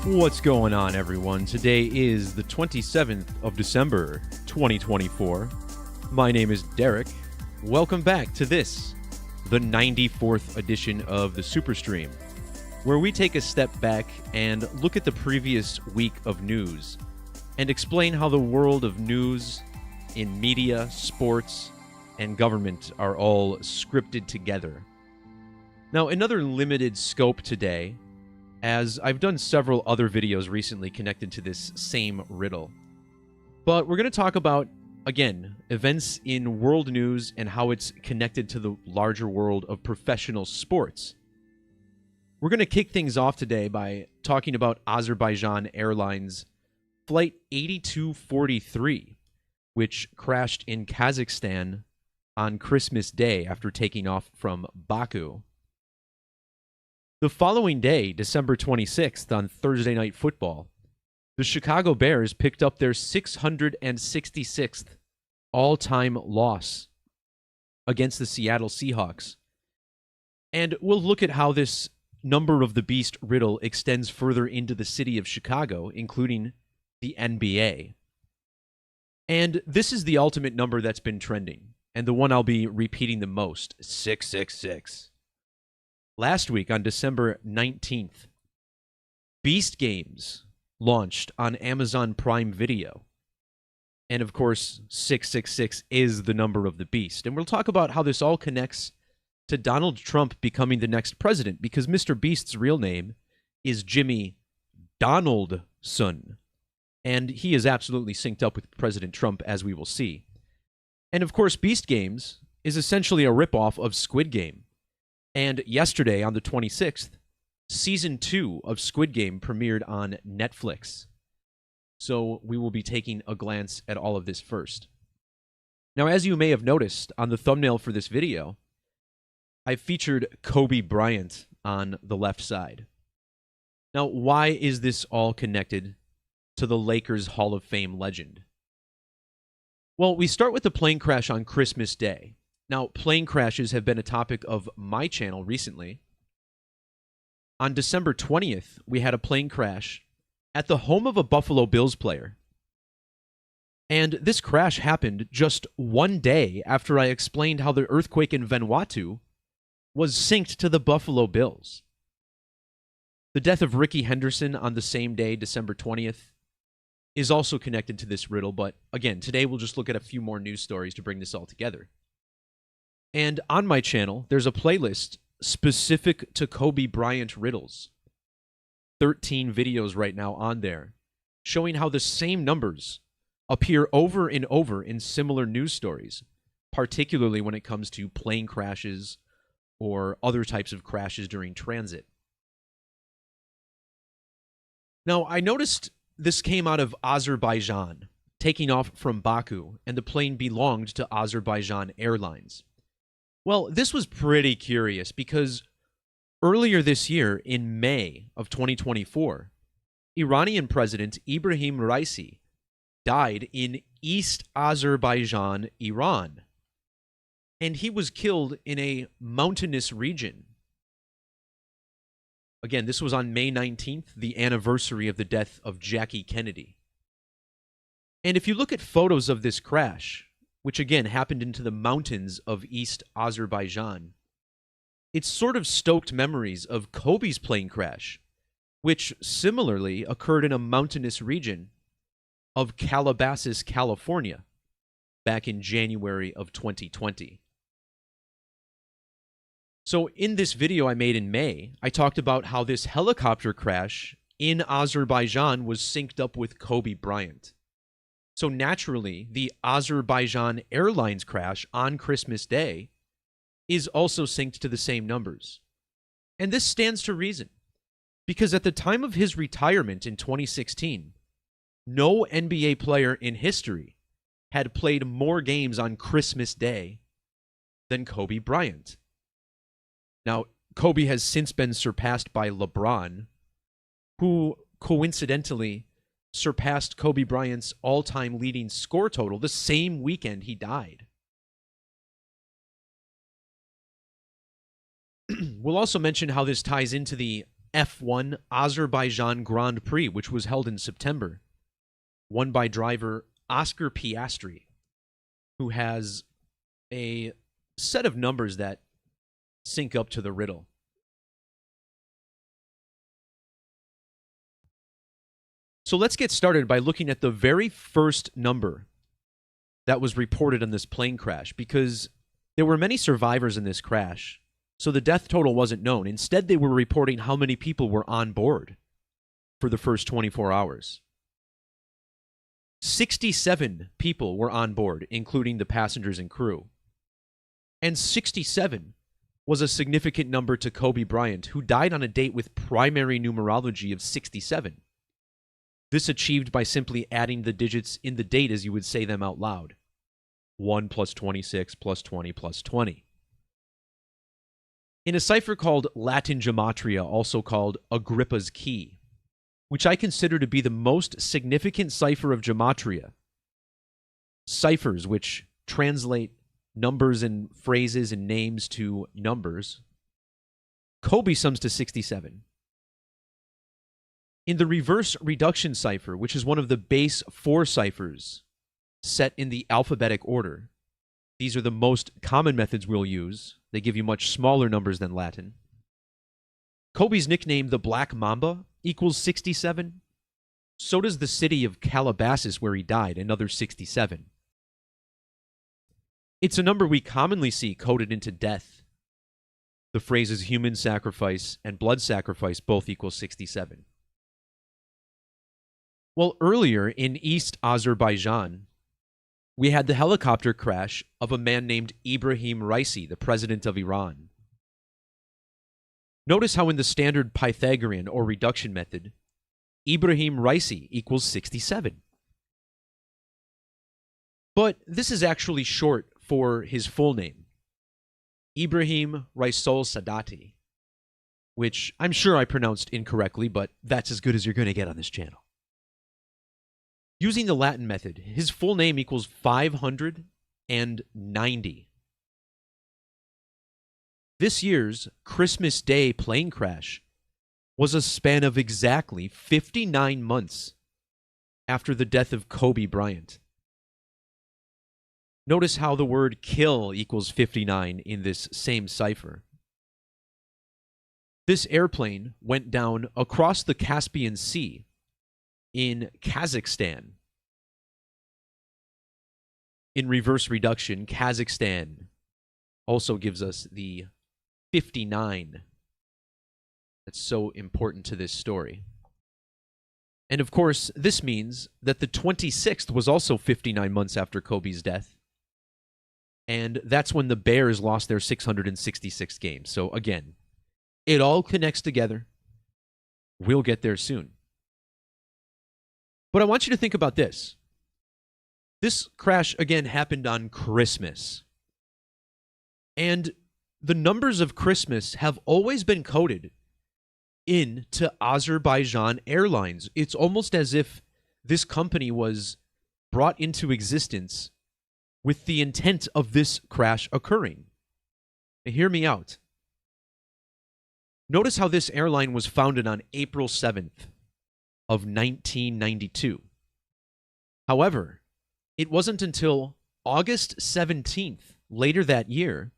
What's going on, everyone? Today is the 27th of December, 2024. My name is Derek. Welcome back to this, the 94th edition of the Superstream, where we take a step back and look at the previous week of news and explain how the world of news in media, sports, and government are all scripted together. Now, another limited scope today, as I've done several other videos recently connected to this same riddle. But we're going to talk about, again, events in world news and how it's connected to the larger world of professional sports. We're going to kick things off today by talking about Azerbaijan Airlines Flight 8243, which crashed in Kazakhstan on Christmas Day after taking off from Baku. The following day, December 26th, on Thursday Night Football, the Chicago Bears picked up their 666th all-time loss against the Seattle Seahawks. And we'll look at how this number of the beast riddle extends further into the city of Chicago, including the NBA. And this is the ultimate number that's been trending, and the one I'll be repeating the most, 666. Last week, on December 19th, Beast Games launched on Amazon Prime Video. And of course, 666 is the number of the beast. And we'll talk about how this all connects to Donald Trump becoming the next president, because Mr. Beast's real name is Jimmy Donaldson. And he is absolutely synced up with President Trump, as we will see. And of course, Beast Games is essentially a ripoff of Squid Game. And yesterday, on the 26th, Season 2 of Squid Game premiered on Netflix. So we will be taking a glance at all of this first. Now, as you may have noticed on the thumbnail for this video, I featured Kobe Bryant on the left side. Now, why is this all connected to the Lakers Hall of Fame legend? Well, we start with the plane crash on Christmas Day. Now, plane crashes have been a topic of my channel recently. On December 20th, we had a plane crash at the home of a Buffalo Bills player. And this crash happened just one day after I explained how the earthquake in Vanuatu was synced to the Buffalo Bills. The death of Ricky Henderson on the same day, December 20th, is also connected to this riddle, but again, today we'll just look at a few more news stories to bring this all together. And on my channel, there's a playlist specific to Kobe Bryant riddles. 13 videos right now on there, showing how the same numbers appear over and over in similar news stories, particularly when it comes to plane crashes or other types of crashes during transit. Now, I noticed this came out of Azerbaijan, taking off from Baku, and the plane belonged to Azerbaijan Airlines. Well, this was pretty curious because earlier this year, in May of 2024, Iranian President Ibrahim Raisi died in East Azerbaijan, Iran. And he was killed in a mountainous region. Again, this was on May 19th, the anniversary of the death of Jackie Kennedy. And if you look at photos of this crash, which again happened into the mountains of East Azerbaijan, it sort of stoked memories of Kobe's plane crash, which similarly occurred in a mountainous region of Calabasas, California, back in January of 2020. So in this video I made in May, I talked about how this helicopter crash in Azerbaijan was synced up with Kobe Bryant. So naturally, the Azerbaijan Airlines crash on Christmas Day is also synced to the same numbers. And this stands to reason, because at the time of his retirement in 2016, no NBA player in history had played more games on Christmas Day than Kobe Bryant. Now, Kobe has since been surpassed by LeBron, who coincidentally surpassed Kobe Bryant's all-time leading score total the same weekend he died. We'll also mention how this ties into the F1 Azerbaijan Grand Prix, which was held in September, won by driver Oscar Piastri, who has a set of numbers that sync up to the riddle. So let's get started by looking at the very first number that was reported in this plane crash, because there were many survivors in this crash, so the death total wasn't known. Instead, they were reporting how many people were on board for the first 24 hours. 67 people were on board, including the passengers and crew. And 67 was a significant number to Kobe Bryant, who died on a date with primary numerology of 67. This achieved by simply adding the digits in the date as you would say them out loud. 1 plus 26 plus 20 plus 20. In a cipher called Latin Gematria, also called Agrippa's Key, which I consider to be the most significant cipher of Gematria, ciphers which translate numbers and phrases and names to numbers, Kobe sums to 67. In the reverse reduction cipher, which is one of the base 4 ciphers set in the alphabetic order, these are the most common methods we'll use. They give you much smaller numbers than Latin. Kobe's nickname, the Black Mamba, equals 67. So does the city of Calabasas, where he died, another 67. It's a number we commonly see coded into death. The phrases human sacrifice and blood sacrifice both equal 67. Well, earlier in East Azerbaijan, we had the helicopter crash of a man named Ibrahim Raisi, the president of Iran. Notice how in the standard Pythagorean or reduction method, Ibrahim Raisi equals 67. But this is actually short for his full name, Ibrahim Raisol Sadati, which I'm sure I pronounced incorrectly, but that's as good as you're going to get on this channel. Using the Latin method, his full name equals 590. This year's Christmas Day plane crash was a span of exactly 59 months after the death of Kobe Bryant. Notice how the word kill equals 59 in this same cipher. This airplane went down across the Caspian Sea in Kazakhstan. In reverse reduction, Kazakhstan also gives us the 59. That's so important to this story. And of course, this means that the 26th was also 59 months after Kobe's death. And that's when the Bears lost their 666th game. So again, it all connects together. We'll get there soon. But I want you to think about this. This crash, again, happened on Christmas. And the numbers of Christmas have always been coded into Azerbaijan Airlines. It's almost as if this company was brought into existence with the intent of this crash occurring. Now, hear me out. Notice how this airline was founded on April 7th of 1992. However, it wasn't until August 17th, later that year,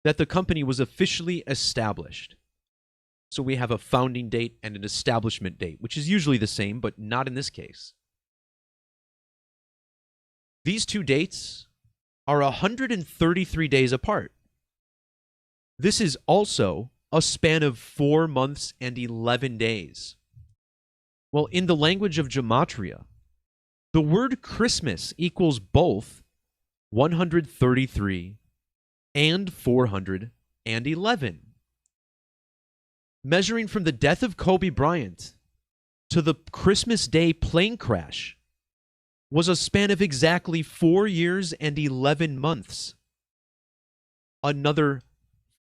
that the company was officially established. So we have a founding date and an establishment date, which is usually the same, but not in this case. These two dates are 133 days apart. This is also a span of 4 months and 11 days. Well, in the language of Gematria, the word Christmas equals both 133 and 411. Measuring from the death of Kobe Bryant to the Christmas Day plane crash was a span of exactly 4 years and 11 months. Another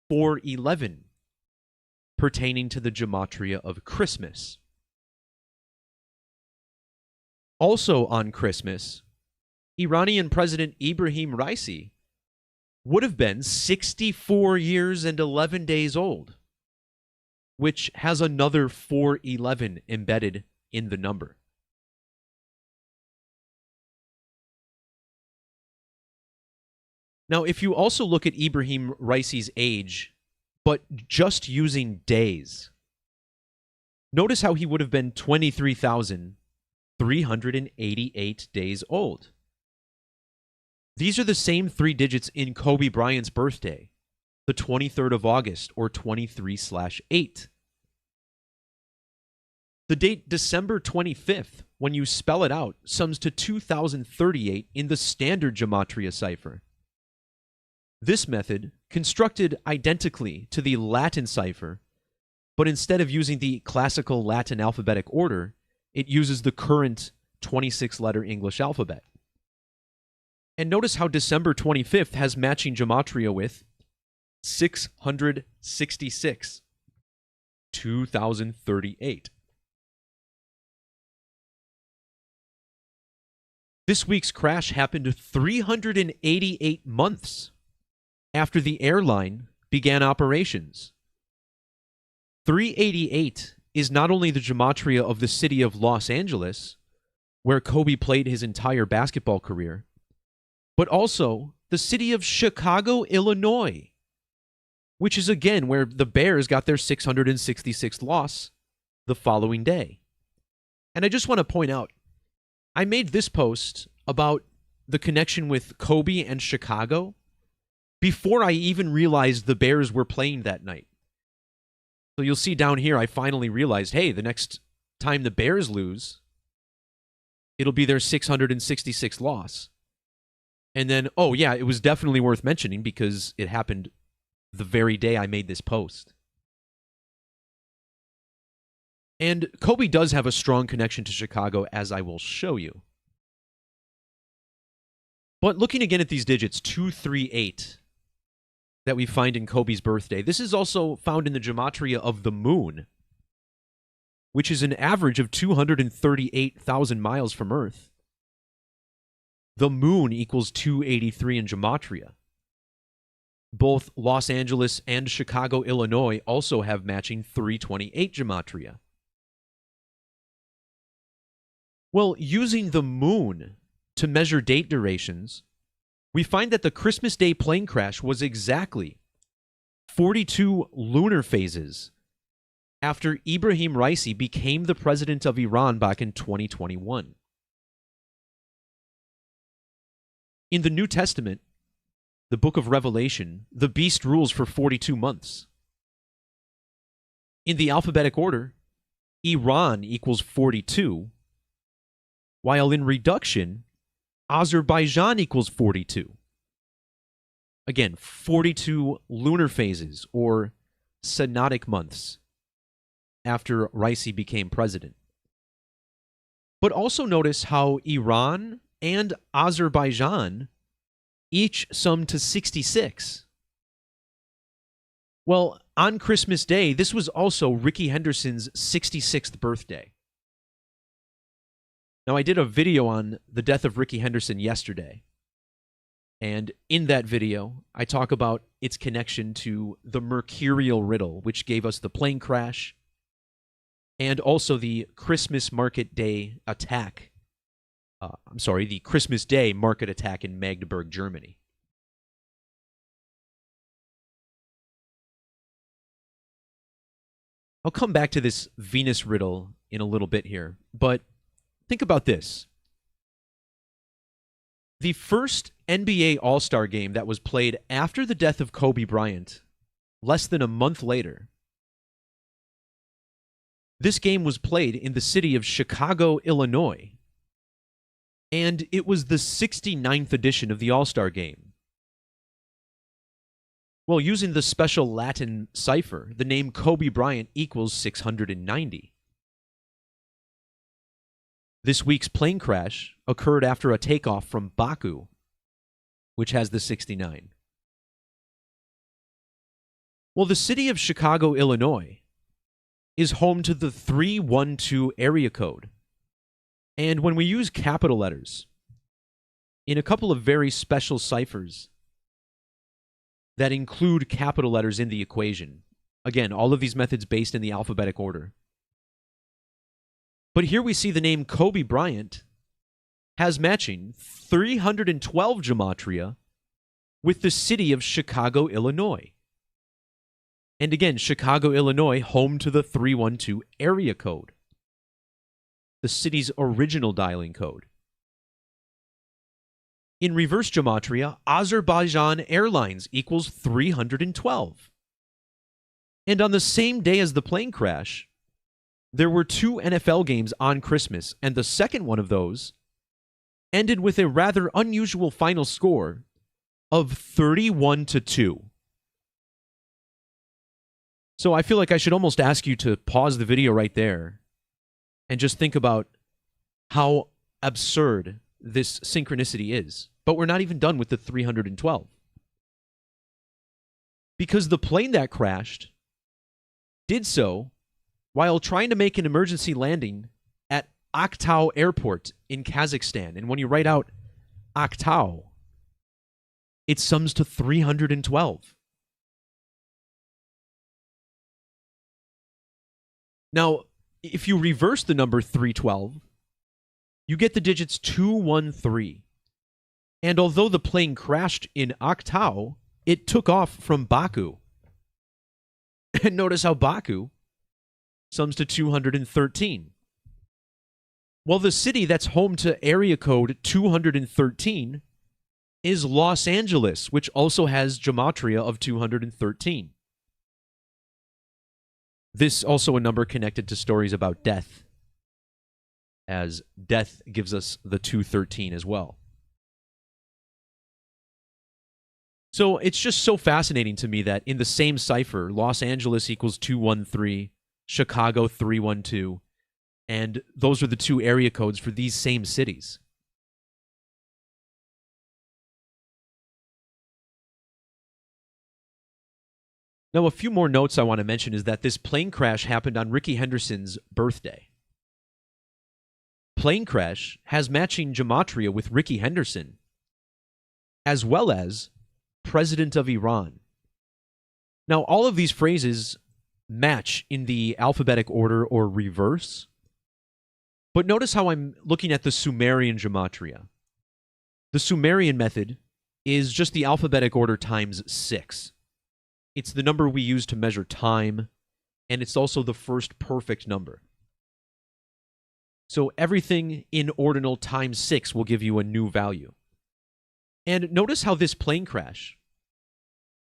411 pertaining to the Gematria of Christmas. Also on Christmas, Iranian President Ibrahim Raisi would have been 64 years and 11 days old. which has another 411 embedded in the number. Now, if you also look at Ibrahim Raisi's age, but just using days, notice how he would have been 23,388 days old. These are the same three digits in Kobe Bryant's birthday, the 23rd of August, or 23/8. The date December 25th, when you spell it out, sums to 2038 in the standard Gematria cipher. This method, constructed identically to the Latin cipher, but instead of using the classical Latin alphabetic order, it uses the current 26-letter English alphabet. And notice how December 25th has matching Gematria with 666, 2038. This week's crash happened 388 months after the airline began operations. 388 is not only the Gematria of the city of Los Angeles, where Kobe played his entire basketball career, but also the city of Chicago, Illinois, which is again where the Bears got their 666th loss the following day. And I just want to point out, I made this post about the connection with Kobe and Chicago before I even realized the Bears were playing that night. So you'll see down here, I finally realized, hey, the next time the Bears lose, it'll be their 666th loss. And then, oh yeah, it was definitely worth mentioning because it happened the very day I made this post. And Kobe does have a strong connection to Chicago, as I will show you. But looking again at these digits, 238, that we find in Kobe's birthday, this is also found in the Gematria of the moon, which is an average of 238,000 miles from Earth. The moon equals 283 in Gematria. Both Los Angeles and Chicago, Illinois also have matching 328 Gematria. Well, using the moon to measure date durations, we find that the Christmas Day plane crash was exactly 42 lunar phases after Ibrahim Raisi became the president of Iran back in 2021. In the New Testament, the book of Revelation, the beast rules for 42 months. In the alphabetic order, Iran equals 42, while in reduction, Azerbaijan equals 42. Again, 42 lunar phases, or synodic months, after Raisi became president. But also notice how Iran and Azerbaijan each sum to 66. Well, on Christmas Day, this was also Rickey Henderson's 66th birthday. Now, I did a video on the death of Rickey Henderson yesterday, and in that video, I talk about its connection to the Mercurial Riddle, which gave us the plane crash, and also the Christmas Market Day attack. The Christmas Day market attack in Magdeburg, Germany. I'll come back to this Venus riddle in a little bit here, but think about this. The first NBA All-Star game that was played after the death of Kobe Bryant, less than a month later, this game was played in the city of Chicago, Illinois, and it was the 69th edition of the All-Star Game. Well, using the special Latin cipher, the name Kobe Bryant equals 690. This week's plane crash occurred after a takeoff from Baku, which has the 69. Well, the city of Chicago, Illinois, is home to the 312 area code. And when we use capital letters in a couple of very special ciphers that include capital letters in the equation, Again, all of these methods based in the alphabetic order. But here we see the name Kobe Bryant has matching 312 gematria with the city of Chicago, Illinois. And again, Chicago, Illinois, home to the 312 area code, the city's original dialing code. In reverse gematria, Azerbaijan Airlines equals 312. And on the same day as the plane crash, there were 2 NFL games on Christmas, and the second one of those ended with a rather unusual final score of 31-2. So I feel like I should almost ask you to pause the video right there and just think about how absurd this synchronicity is. But we're not even done with the 312. Because the plane that crashed did so while trying to make an emergency landing at Aktau Airport in Kazakhstan. And when you write out Aktau, it sums to 312. Now, if you reverse the number 312, you get the digits 213. And although the plane crashed in Aktau, it took off from Baku. And notice how Baku sums to 213. Well, the city that's home to area code 213 is Los Angeles, which also has gematria of 213. This also a number connected to stories about death, as death gives us the 213 as well. So it's just so fascinating to me that in the same cipher, Los Angeles equals 213, Chicago 312, and those are the 2 area codes for these same cities. Now, a few more notes I want to mention is that this plane crash happened on Ricky Henderson's birthday. Plane crash has matching gematria with Ricky Henderson, as well as President of Iran. Now, all of these phrases match in the alphabetic order or reverse, but notice how I'm looking at the Sumerian gematria. The Sumerian method is just the alphabetic order times 6. It's the number we use to measure time, and it's also the first perfect number. So everything in ordinal times 6 will give you a new value. And notice how this plane crash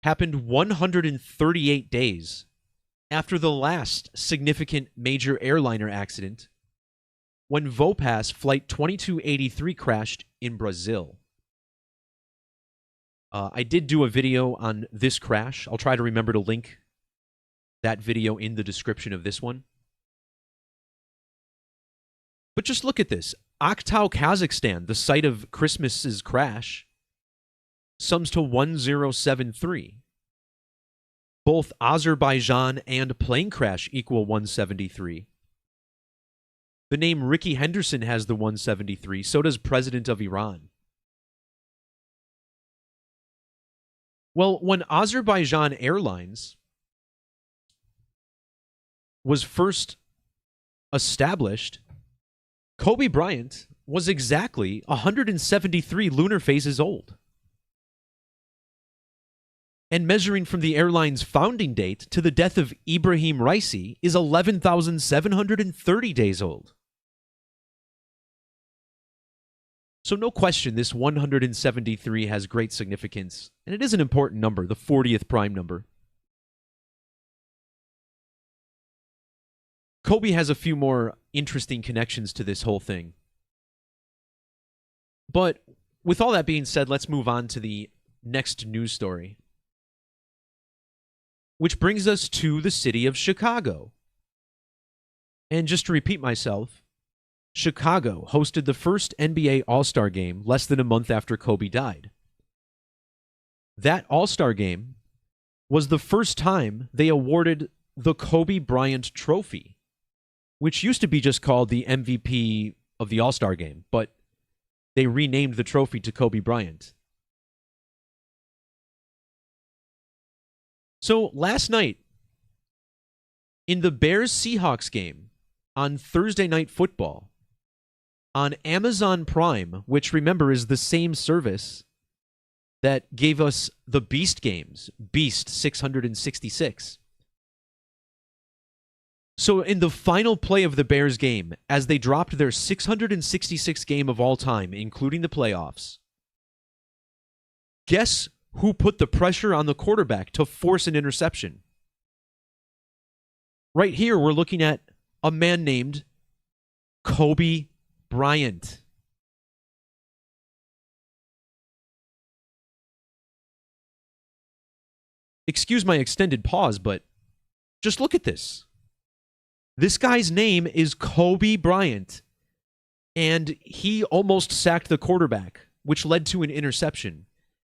happened 138 days after the last significant major airliner accident, when Vopass Flight 2283 crashed in Brazil. I did do a video on this crash. I'll try to remember to link that video in the description of this one. But just look at this. Aktau, Kazakhstan, the site of Christmas's crash, sums to 1073. Both Azerbaijan and plane crash equal 173. The name Ricky Henderson has the 173. So does President of Iran. Well, when Azerbaijan Airlines was first established, Kobe Bryant was exactly 173 lunar phases old. And measuring from the airline's founding date to the death of Ibrahim Raisi is 11,730 days old. So no question, this 173 has great significance, and it is an important number, the 40th prime number. Kobe has a few more interesting connections to this whole thing. But with all that being said, let's move on to the next news story, which brings us to the city of Chicago. And just to repeat myself, Chicago hosted the first NBA All-Star game less than a month after Kobe died. That All-Star game was the first time they awarded the Kobe Bryant Trophy, which used to be just called the MVP of the All-Star game, but they renamed the trophy to Kobe Bryant. So last night, In the Bears-Seahawks game on Thursday Night Football, on Amazon Prime, which, remember, is the same service that gave us the Beast games, Beast 666. So in the final play of the Bears game, as they dropped their 666th game of all time, including the playoffs, guess who put the pressure on the quarterback to force an interception? Right here, we're looking at a man named Kobe Bryant. Excuse my extended pause, but just look at this. This guy's name is Kobe Bryant, and he almost sacked the quarterback, which led to an interception.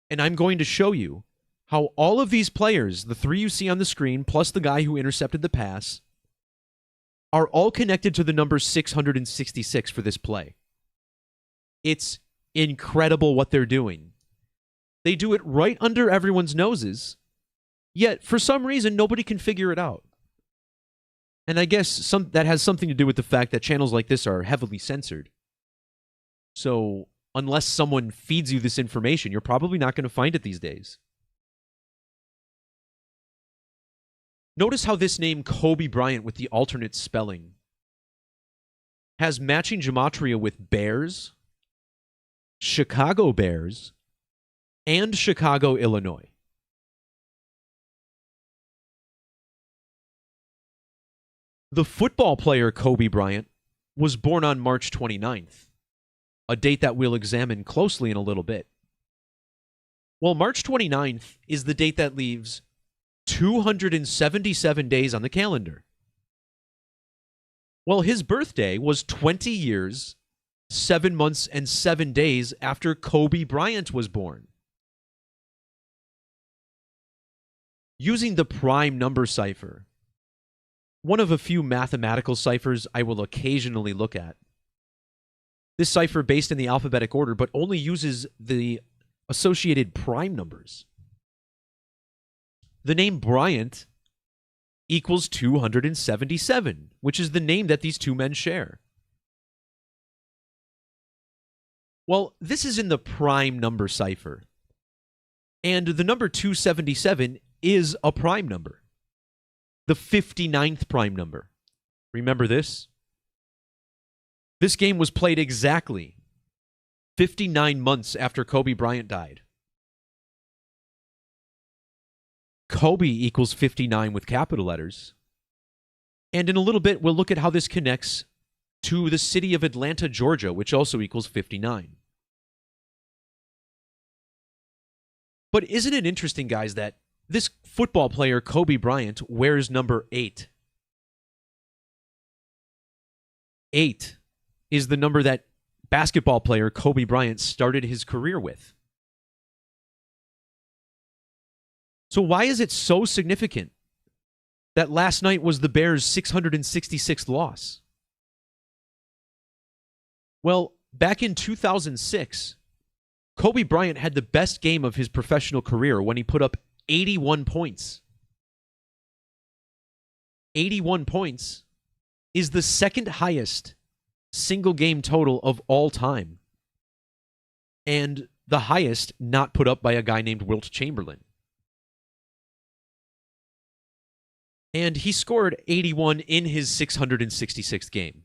And I'm going to show you how all of these players, the three you see on the screen, plus the guy who intercepted the pass, are all connected to the number 666 for this play. It's incredible what they're doing. They do it right under everyone's noses, yet for some reason nobody can figure it out. And I guess that has something to do with the fact that channels like this are heavily censored. So unless someone feeds you this information, you're probably not going to find it these days. Notice how this name Kobe Bryant with the alternate spelling has matching gematria with Bears, Chicago Bears, and Chicago, Illinois. The football player Kobe Bryant was born on March 29th, a date that we'll examine closely in a little bit. Well, March 29th is the date that leaves 277 days on the calendar. Well, his birthday was 20 years, 7 months, and 7 days after Kobe Bryant was born. Using the prime number cipher, one of a few mathematical ciphers I will occasionally look at. This cipher based in the alphabetic order, but only uses the associated prime numbers. The name Bryant equals 277, which is the name that these two men share. Well, this is in the prime number cipher. And the number 277 is a prime number. The 59th prime number. Remember this? This game was played exactly 59 months after Kobe Bryant died. Kobe equals 59 with capital letters. And in a little bit, we'll look at how this connects to the city of Atlanta, Georgia, which also equals 59. But isn't it interesting, guys, that this football player, Kobe Bryant, wears number 8? 8 is the number that basketball player Kobe Bryant started his career with. So why is it so significant that last night was the Bears' 666th loss? Well, back in 2006, Kobe Bryant had the best game of his professional career when he put up 81 points. 81 points is the second highest single game total of all time, and the highest not put up by a guy named Wilt Chamberlain. And he scored 81 in his 666th game.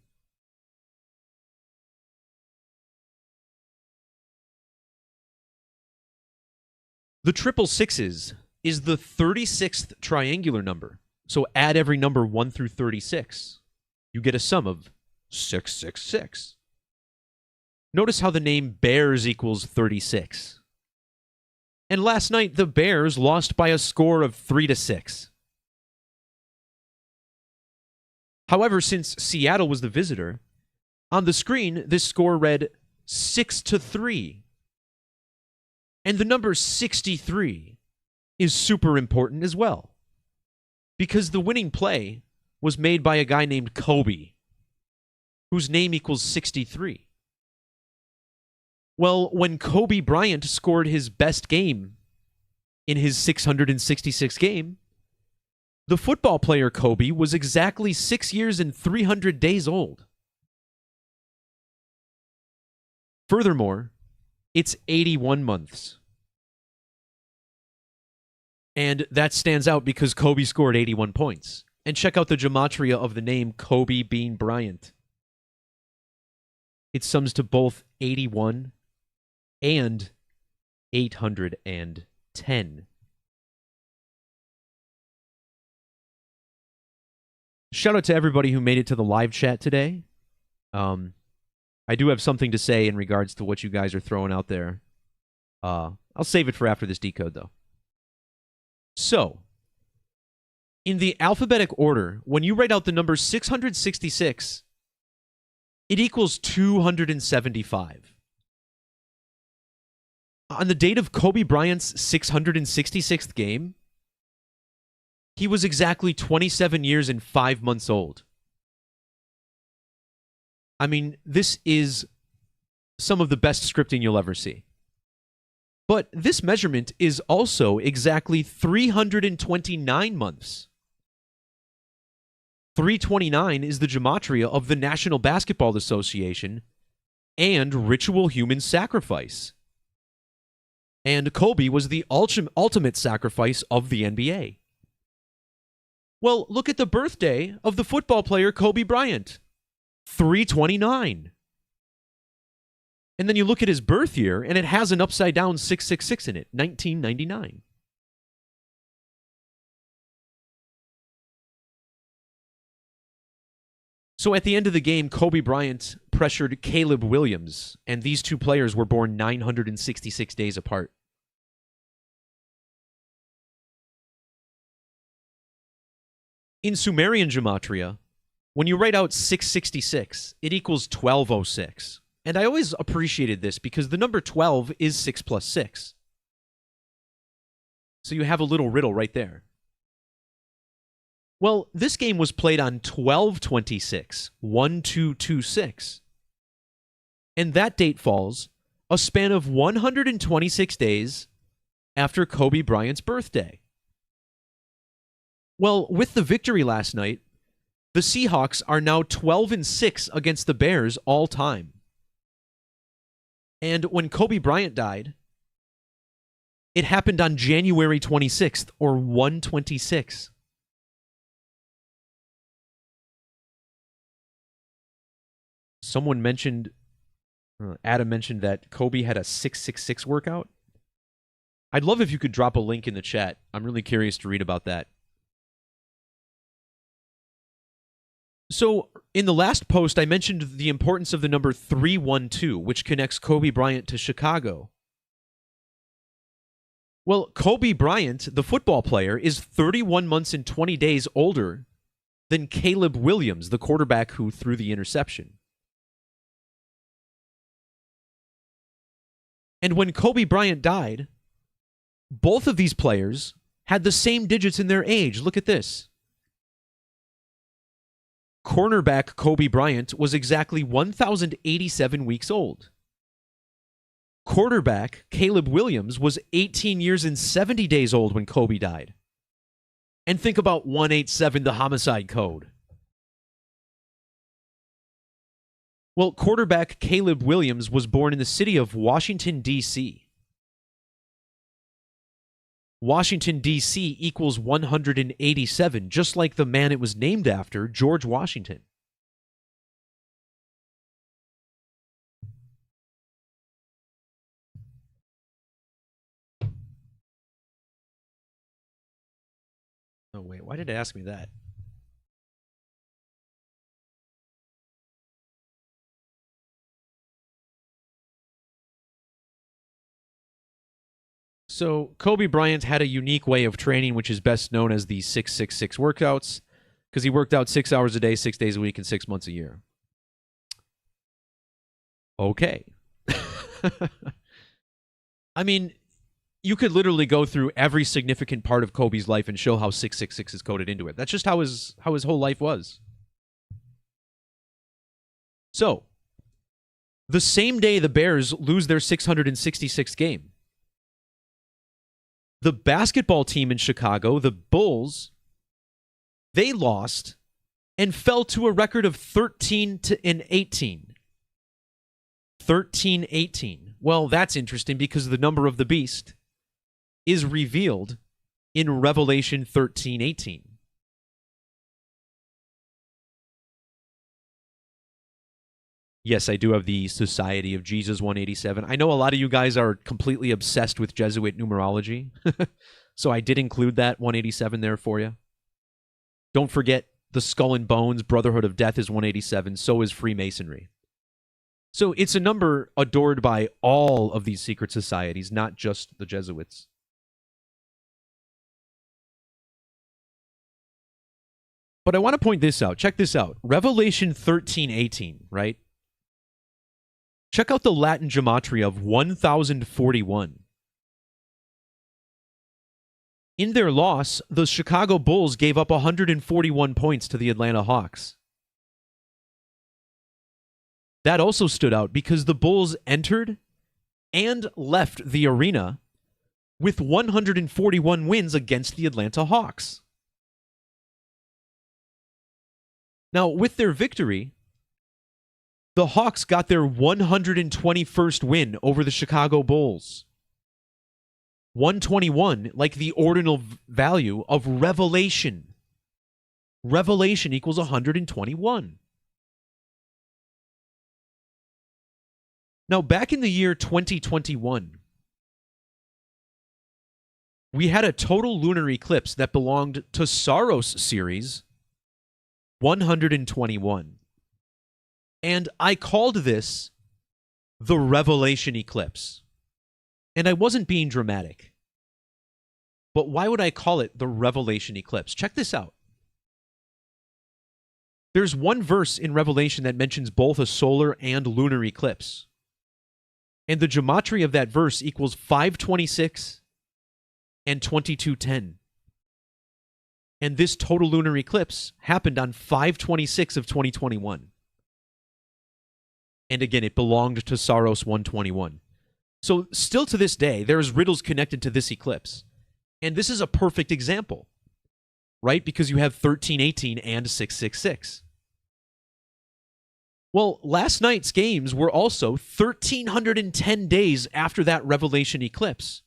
The triple sixes is the 36th triangular number. So add every number 1 through 36. You get a sum of 666. Notice how the name Bears equals 36. And last night, the Bears lost by a score of 3-6. However, since Seattle was the visitor, on the screen, this score read 6-3. And the number 63 is super important as well, because the winning play was made by a guy named Kobe, whose name equals 63. Well, when Kobe Bryant scored his best game in his 666th game, The football player Kobe was exactly 6 years and 300 days old. Furthermore, it's 81 months. And that stands out because Kobe scored 81 points. And check out the gematria of the name Kobe Bean Bryant. It sums to both 81 and 810. Shout out to everybody who made it to the live chat today. I do have something to say in regards to what you guys are throwing out there. I'll save it for after this decode, though. So, in the alphabetic order, when you write out the number 666, it equals 275. On the date of Kobe Bryant's 666th game, he was exactly 27 years and 5 months old. I mean, this is some of the best scripting you'll ever see. But this measurement is also exactly 329 months. 329 is the gematria of the National Basketball Association and ritual human sacrifice. And Kobe was the ultimate sacrifice of the NBA. Well, look at the birthday of the football player Kobe Bryant. 329. And then you look at his birth year, and it has an upside-down 666 in it, 1999. So at the end of the game, Kobe Bryant pressured Caleb Williams, and these two players were born 966 days apart. In Sumerian gematria, when you write out 666, it equals 1206. And I always appreciated this because the number 12 is 6 plus 6. So you have a little riddle right there. Well, this game was played on 12/26, 1226. And that date falls a span of 126 days after Kobe Bryant's birthday. Well, with the victory last night, the Seahawks are now 12-6 against the Bears all time. And when Kobe Bryant died, it happened on January 26th, or 1/26. Someone mentioned, Adam mentioned that Kobe had a 666 workout. I'd love if you could drop a link in the chat. I'm really curious to read about that. So, in the last post, I mentioned the importance of the number 312, which connects Kobe Bryant to Chicago. Well, Kobe Bryant, the football player, is 31 months and 20 days older than Caleb Williams, the quarterback who threw the interception. And when Kobe Bryant died, both of these players had the same digits in their age. Look at this. Cornerback Kobe Bryant was exactly 1,087 weeks old. Quarterback Caleb Williams was 18 years and 70 days old when Kobe died. And think about 187, the homicide code. Well, quarterback Caleb Williams was born in the city of Washington, D.C. Washington, D.C. equals 187, just like the man it was named after, George Washington. Oh, wait, why did it ask me that? So, Kobe Bryant had a unique way of training, which is best known as the 666 workouts, because he worked out 6 hours a day, 6 days a week, and 6 months a year. Okay. I mean, you could literally go through every significant part of Kobe's life and show how 666 is coded into it. That's just how his whole life was. So, the same day the Bears lose their 666th game, the basketball team in Chicago, the Bulls, They lost and fell to a record of 13-18. 13-18. Well, that's interesting because the number of the beast is revealed in Revelation 13:18. Yes, I do have the Society of Jesus 187. I know a lot of you guys are completely obsessed with Jesuit numerology, so I did include that 187 there for you. Don't forget, the Skull and Bones Brotherhood of Death is 187, so is Freemasonry. So it's a number adored by all of these secret societies, not just the Jesuits. But I want to point this out. Check this out. Revelation 13:18, right? Check out the Latin Gematria of 1041. In their loss, the Chicago Bulls gave up 141 points to the Atlanta Hawks. That also stood out because the Bulls entered and left the arena with 141 wins against the Atlanta Hawks. Now, with their victory, the Hawks got their 121st win over the Chicago Bulls. 121, like the ordinal value of revelation. Revelation equals 121. Now, back in the year 2021, we had a total lunar eclipse that belonged to Saros series 121. And I called this the Revelation eclipse. And I wasn't being dramatic. But why would I call it the Revelation eclipse? Check this out. There's one verse in Revelation that mentions both a solar and lunar eclipse. And the gematria of that verse equals 526 and 2210. And this total lunar eclipse happened on 5/26 of 2021. And again, it belonged to Saros 121. So still to this day, there's riddles connected to this eclipse. And this is a perfect example, right? Because you have 13:18 and 666. Well, last night's games were also 1,310 days after that Revelation eclipse.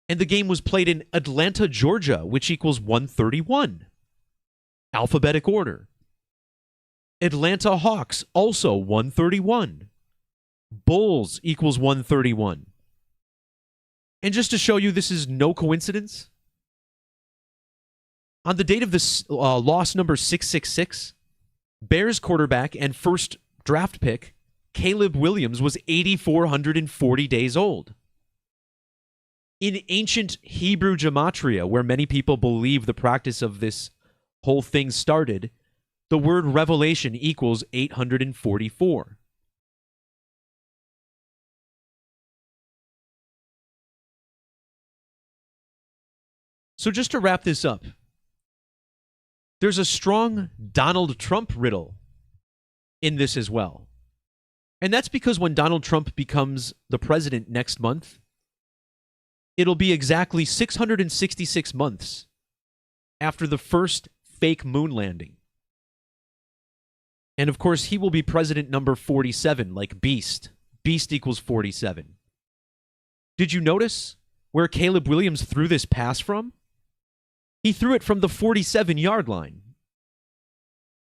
And the game was played in Atlanta, Georgia, which equals 131. Alphabetic order. Atlanta Hawks, also 131. Bulls equals 131. And just to show you this is no coincidence, on the date of this loss number 666, Bears quarterback and first draft pick Caleb Williams was 8,440 days old. In ancient Hebrew gematria, where many people believe the practice of this whole thing started, the word revelation equals 844. So just to wrap this up, there's a strong Donald Trump riddle in this as well. And that's because when Donald Trump becomes the president next month, it'll be exactly 666 months after the first fake moon landing. And of course, he will be president number 47, like Beast. Beast equals 47. Did you notice where Caleb Williams threw this pass from? He threw it from the 47-yard line.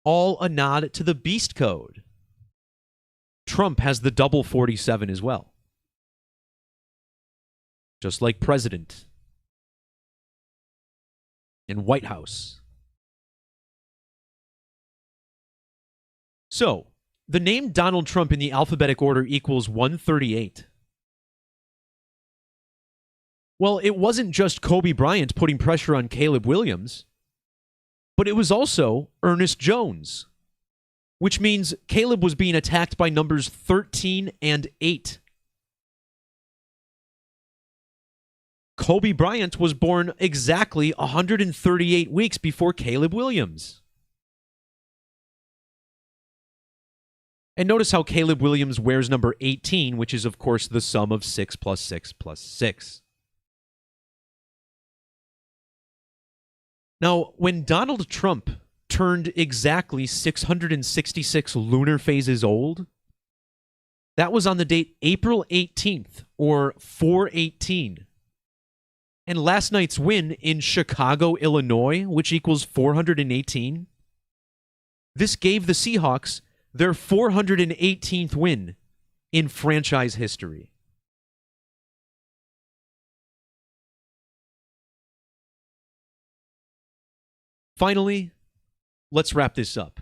All a nod to the Beast code. Trump has the double 47 as well. Just like President and White House. So, the name Donald Trump in the alphabetic order equals 138. Well, it wasn't just Kobe Bryant putting pressure on Caleb Williams, but it was also Ernest Jones, which means Caleb was being attacked by numbers 13 and 8. Kobe Bryant was born exactly 138 weeks before Caleb Williams. And notice how Caleb Williams wears number 18, which is, of course, the sum of 6 plus 6 plus 6. Now, when Donald Trump turned exactly 666 lunar phases old, that was on the date April 18th, or 418. And last night's win in Chicago, Illinois, which equals 418, this gave the Seahawks their 418th win in franchise history. Finally, let's wrap this up.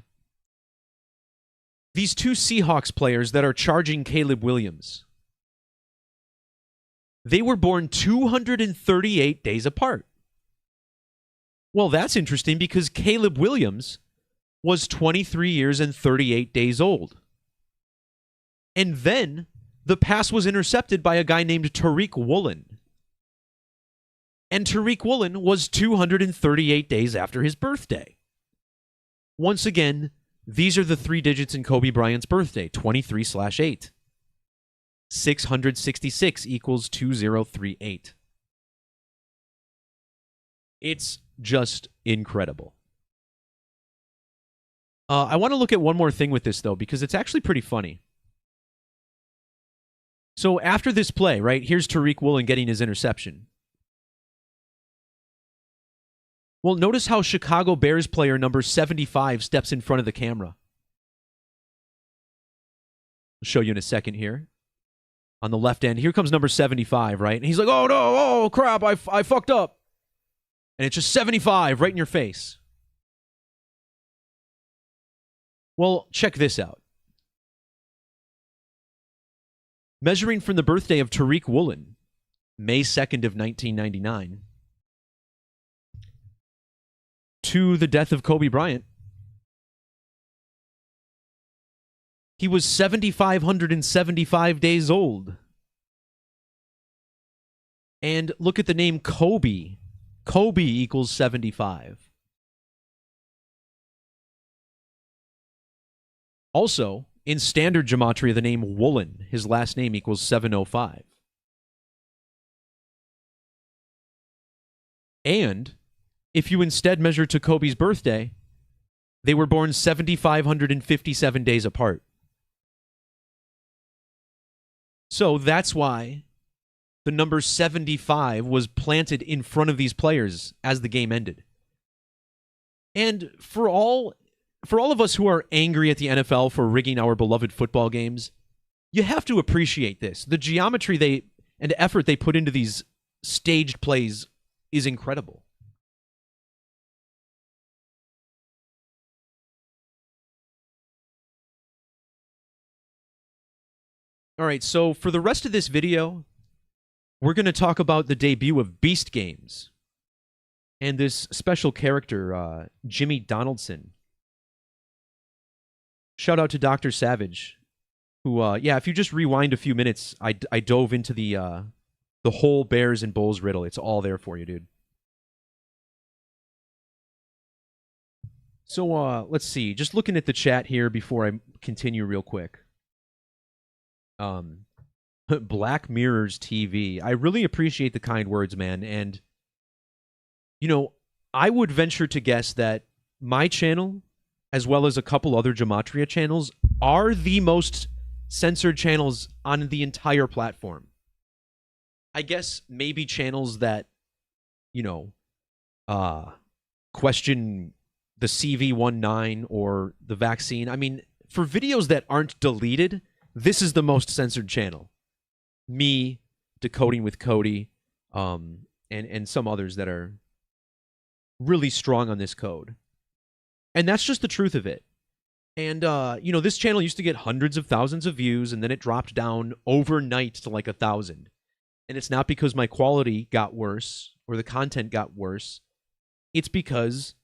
These two Seahawks players that are charging Caleb Williams, they were born 238 days apart. Well, that's interesting because Caleb Williams was 23 years and 38 days old. And then the pass was intercepted by a guy named Tariq Woolen. And Tariq Woolen was 238 days after his birthday. Once again, these are the three digits in Kobe Bryant's birthday, 23/8. 666 equals 2038. It's just incredible. I want to look at one more thing with this, though, because it's actually pretty funny. So after this play, right, here's Tariq Woolen getting his interception. Well, notice how Chicago Bears player number 75 steps in front of the camera. I'll show you in a second here. On the left end, here comes number 75, right? And he's like, oh, no, oh, crap, I fucked up. And it's just 75 right in your face. Well, check this out. Measuring from the birthday of Tariq Woolen, May 2nd of 1999, to the death of Kobe Bryant, he was 7,575 days old. And look at the name Kobe. Kobe equals 75. Also, in standard gematria, the name Woolen, his last name equals 705. And if you instead measure to Kobe's birthday, they were born 7,557 days apart. So that's why the number 75 was planted in front of these players as the game ended. And for all of us who are angry at the NFL for rigging our beloved football games, you have to appreciate this. The geometry and effort they put into these staged plays is incredible. All right, so for the rest of this video, we're going to talk about the debut of Beast Games and this special character, Jimmy Donaldson. Shout out to Dr. Savage, who, if you just rewind a few minutes, I dove into the whole Bears and Bulls riddle. It's all there for you, dude. So let's see. Just looking at the chat here before I continue real quick. Black Mirrors TV. I really appreciate the kind words, man. And, you know, I would venture to guess that my channel, as well as a couple other Gematria channels, are the most censored channels on the entire platform. I guess maybe channels that, you know, question the CV19 or the vaccine. I mean, for videos that aren't deleted, this is the most censored channel. Me, Decoding with Cody, and some others that are really strong on this code. And that's just the truth of it. And, you know, this channel used to get hundreds of thousands of views, and then it dropped down overnight to like 1,000. And it's not because my quality got worse or the content got worse. It's because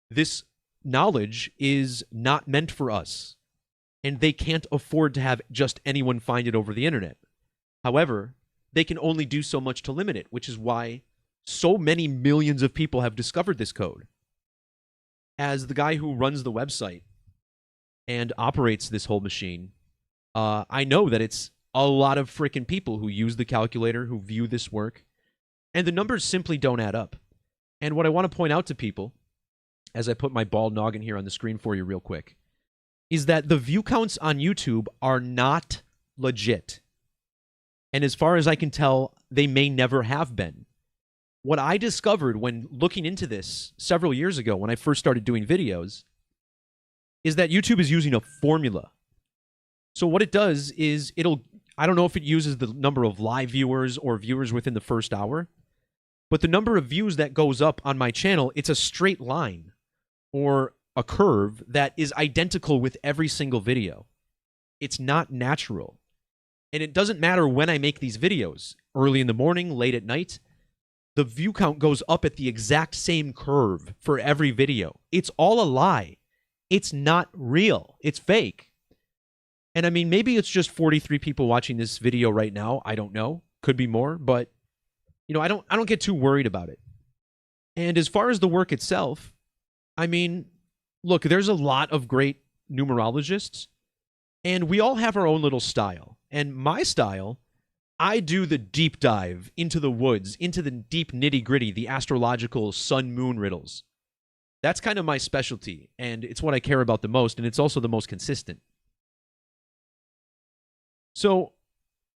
this knowledge is not meant for us. And they can't afford to have just anyone find it over the internet. However, they can only do so much to limit it, which is why so many millions of people have discovered this code. As the guy who runs the website and operates this whole machine, I know that it's a lot of freaking people who use the calculator, who view this work, and the numbers simply don't add up. And what I want to point out to people, as I put my bald noggin here on the screen for you real quick, is that the view counts on YouTube are not legit. And as far as I can tell, they may never have been. What I discovered when looking into this several years ago when I first started doing videos is that YouTube is using a formula. So what it does is I don't know if it uses the number of live viewers or viewers within the first hour, but the number of views that goes up on my channel, it's a straight line or a curve that is identical with every single video. It's not natural. And it doesn't matter when I make these videos, early in the morning, late at night, the view count goes up at the exact same curve for every video. It's all a lie. It's not real. It's fake. And I mean, maybe it's just 43 people watching this video right now. I don't know. Could be more, but you know, I don't get too worried about it. And as far as the work itself, I mean, look, there's a lot of great numerologists, and we all have our own little style. And my style, I do the deep dive into the woods, into the deep nitty-gritty, the astrological sun-moon riddles. That's kind of my specialty, and it's what I care about the most, and it's also the most consistent. So,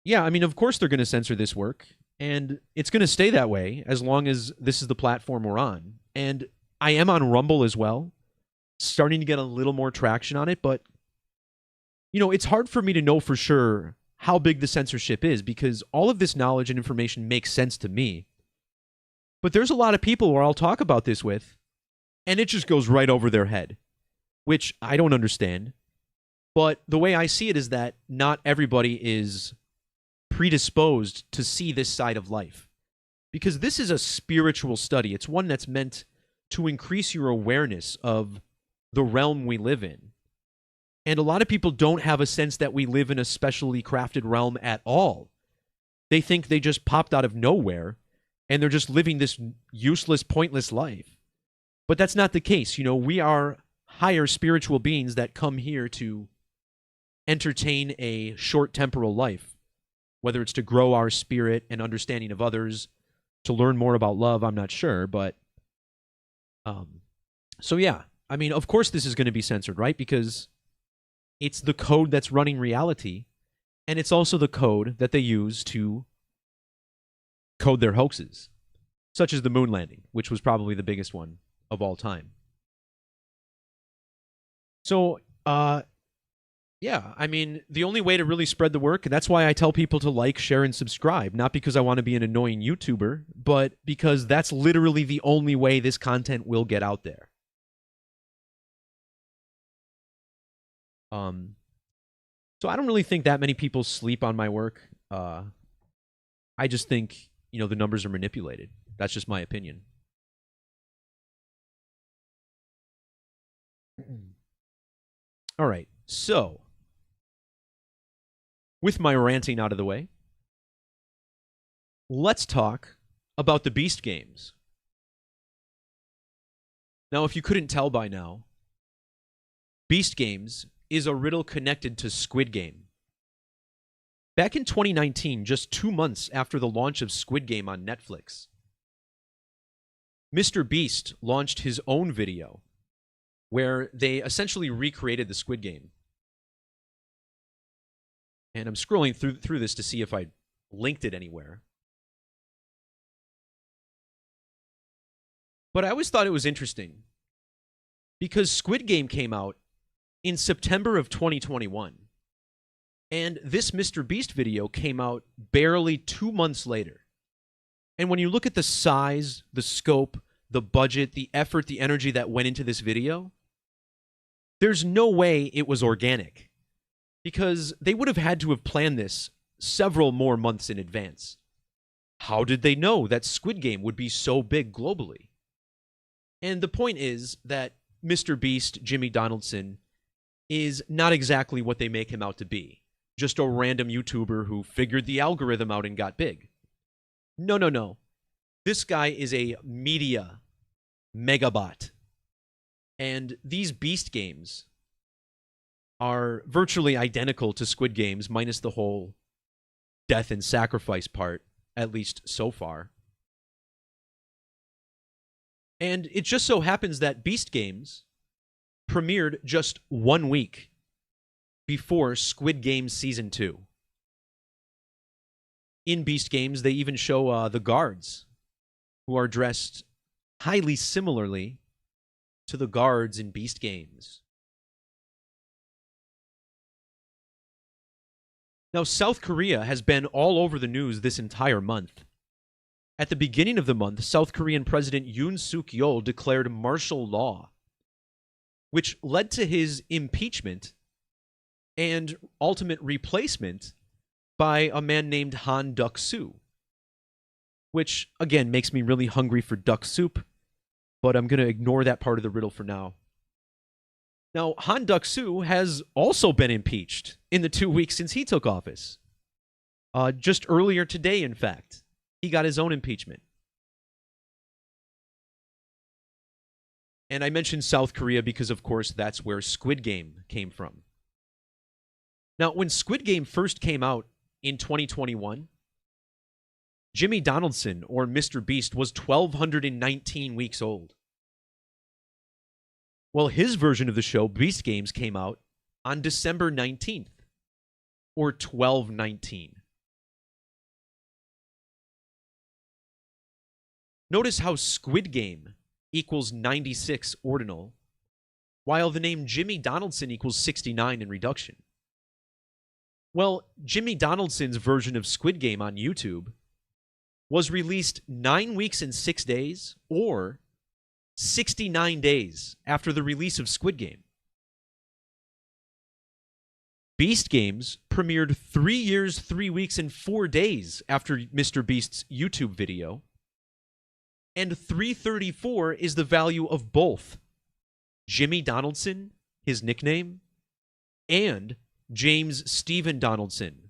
yeah, I mean, of course they're going to censor this work, and it's going to stay that way as long as this is the platform we're on. And I am on Rumble as well, starting to get a little more traction on it, but, you know, it's hard for me to know for sure how big the censorship is because all of this knowledge and information makes sense to me. But there's a lot of people where I'll talk about this with, and it just goes right over their head, which I don't understand. But the way I see it is that not everybody is predisposed to see this side of life. Because this is a spiritual study. It's one that's meant to increase your awareness of the realm we live in. And a lot of people don't have a sense that we live in a specially crafted realm at all. They think they just popped out of nowhere and they're just living this useless, pointless life. But that's not the case. You know, we are higher spiritual beings that come here to entertain a short temporal life, whether it's to grow our spirit and understanding of others, to learn more about love, I'm not sure. But, so yeah, I mean, of course this is going to be censored, right? Because it's the code that's running reality, and it's also the code that they use to code their hoaxes, such as the moon landing, which was probably the biggest one of all time. So, yeah, I mean, the only way to really spread the work, and that's why I tell people to like, share, and subscribe, not because I want to be an annoying YouTuber, but because that's literally the only way this content will get out there. So I don't really think that many people sleep on my work. I just think, you know, the numbers are manipulated. That's just my opinion. All right, so with my ranting out of the way, let's talk about the Beast games. Now, if you couldn't tell by now, Beast games is a riddle connected to Squid Game. Back in 2019, just 2 months after the launch of Squid Game on Netflix, Mr. Beast launched his own video where they essentially recreated the Squid Game. And I'm scrolling through this to see if I linked it anywhere. But I always thought it was interesting because Squid Game came out in September of 2021. And this Mr. Beast video came out barely 2 months later. And when you look at the size, the scope, the budget, the effort, the energy that went into this video, there's no way it was organic. Because they would have had to have planned this several more months in advance. How did they know that Squid Game would be so big globally? And the point is that Mr. Beast, Jimmy Donaldson, is not exactly what they make him out to be. Just a random YouTuber who figured the algorithm out and got big. No, no, no. This guy is a media megabot. And these Beast games are virtually identical to Squid Games, minus the whole death and sacrifice part, at least so far. And it just so happens that Beast Games premiered just 1 week before Squid Game Season 2. In Beast Games, they even show the guards, who are dressed highly similarly to the guards in Beast Games. Now, South Korea has been all over the news this entire month. At the beginning of the month, South Korean President Yoon Suk-yeol declared martial law, which led to his impeachment and ultimate replacement by a man named Han Duck-soo, which, again, makes me really hungry for duck soup, but I'm going to ignore that part of the riddle for now. Now, Han Duck-soo has also been impeached in the 2 weeks since he took office. Just earlier today, in fact, he got his own impeachment. And I mentioned South Korea because, of course, that's where Squid Game came from. Now, when Squid Game first came out in 2021, Jimmy Donaldson, or Mr. Beast, was 1,219 weeks old. Well, his version of the show, Beast Games, came out on December 19th, or 12/19. Notice how Squid Game equals 96 ordinal, while the name Jimmy Donaldson equals 69 in reduction. Well, Jimmy Donaldson's version of Squid Game on YouTube was released 9 weeks and 6 days, or 69 days after the release of Squid Game. Beast Games premiered 3 years, 3 weeks, and 4 days after Mr. Beast's YouTube video, and 334 is the value of both Jimmy Donaldson, his nickname, and James Stephen Donaldson,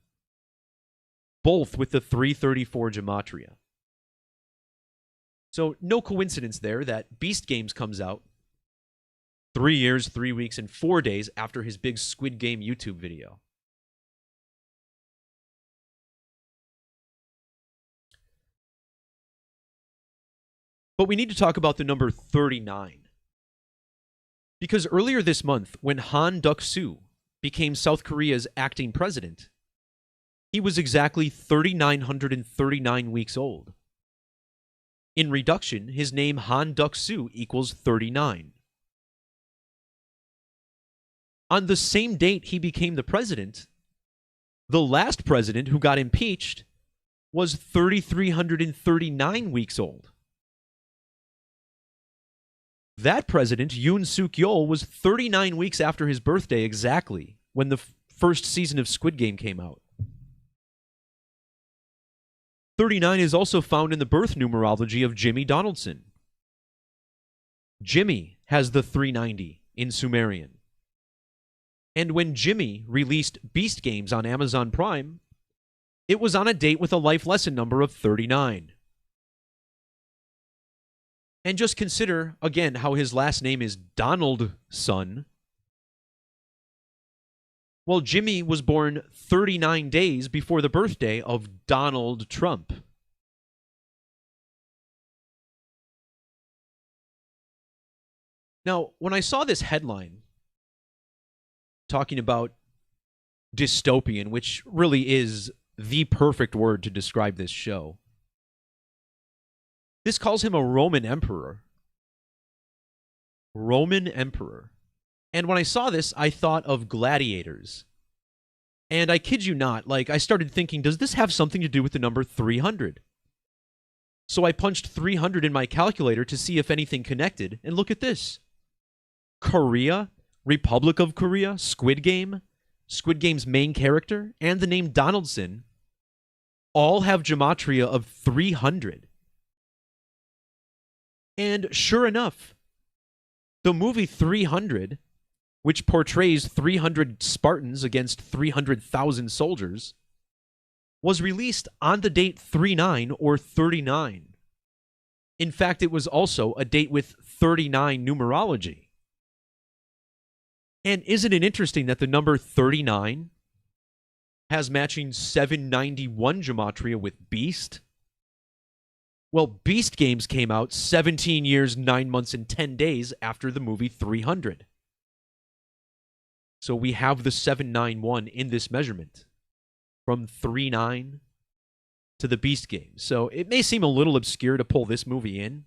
both with the 334 Gematria. So no coincidence there that Beast Games comes out 3 years, 3 weeks, and 4 days after his big Squid Game YouTube video. But we need to talk about the number 39. Because earlier this month, when Han Duck-soo became South Korea's acting president, he was exactly 3,939 weeks old. In reduction, his name Han Duck-soo equals 39. On the same date he became the president, the last president who got impeached was 3,339 weeks old. That president, Yoon Suk-yeol, was 39 weeks after his birthday exactly when the first season of Squid Game came out. 39 is also found in the birth numerology of Jimmy Donaldson. Jimmy has the 390 in Sumerian. And when Jimmy released Beast Games on Amazon Prime, it was on a date with a life lesson number of 39. And just consider, again, how his last name is Donaldson. Well, Jimmy was born 39 days before the birthday of Donald Trump. Now, when I saw this headline talking about dystopian, which really is the perfect word to describe this show, this calls him a Roman emperor. Roman emperor. And when I saw this, I thought of gladiators. And I kid you not, I started thinking, does this have something to do with the number 300? So I punched 300 in my calculator to see if anything connected, and look at this. Korea, Republic of Korea, Squid Game, Squid Game's main character, and the name Donaldson all have Gematria of 300. And sure enough, the movie 300, which portrays 300 Spartans against 300,000 soldiers, was released on the date 39 or 39. In fact, it was also a date with 39 numerology. And isn't it interesting that the number 39 has matching 791 Gematria with Beast? Well, Beast Games came out 17 years, 9 months, and 10 days after the movie 300. So we have the 791 in this measurement from 39 to the Beast Games. So it may seem a little obscure to pull this movie in,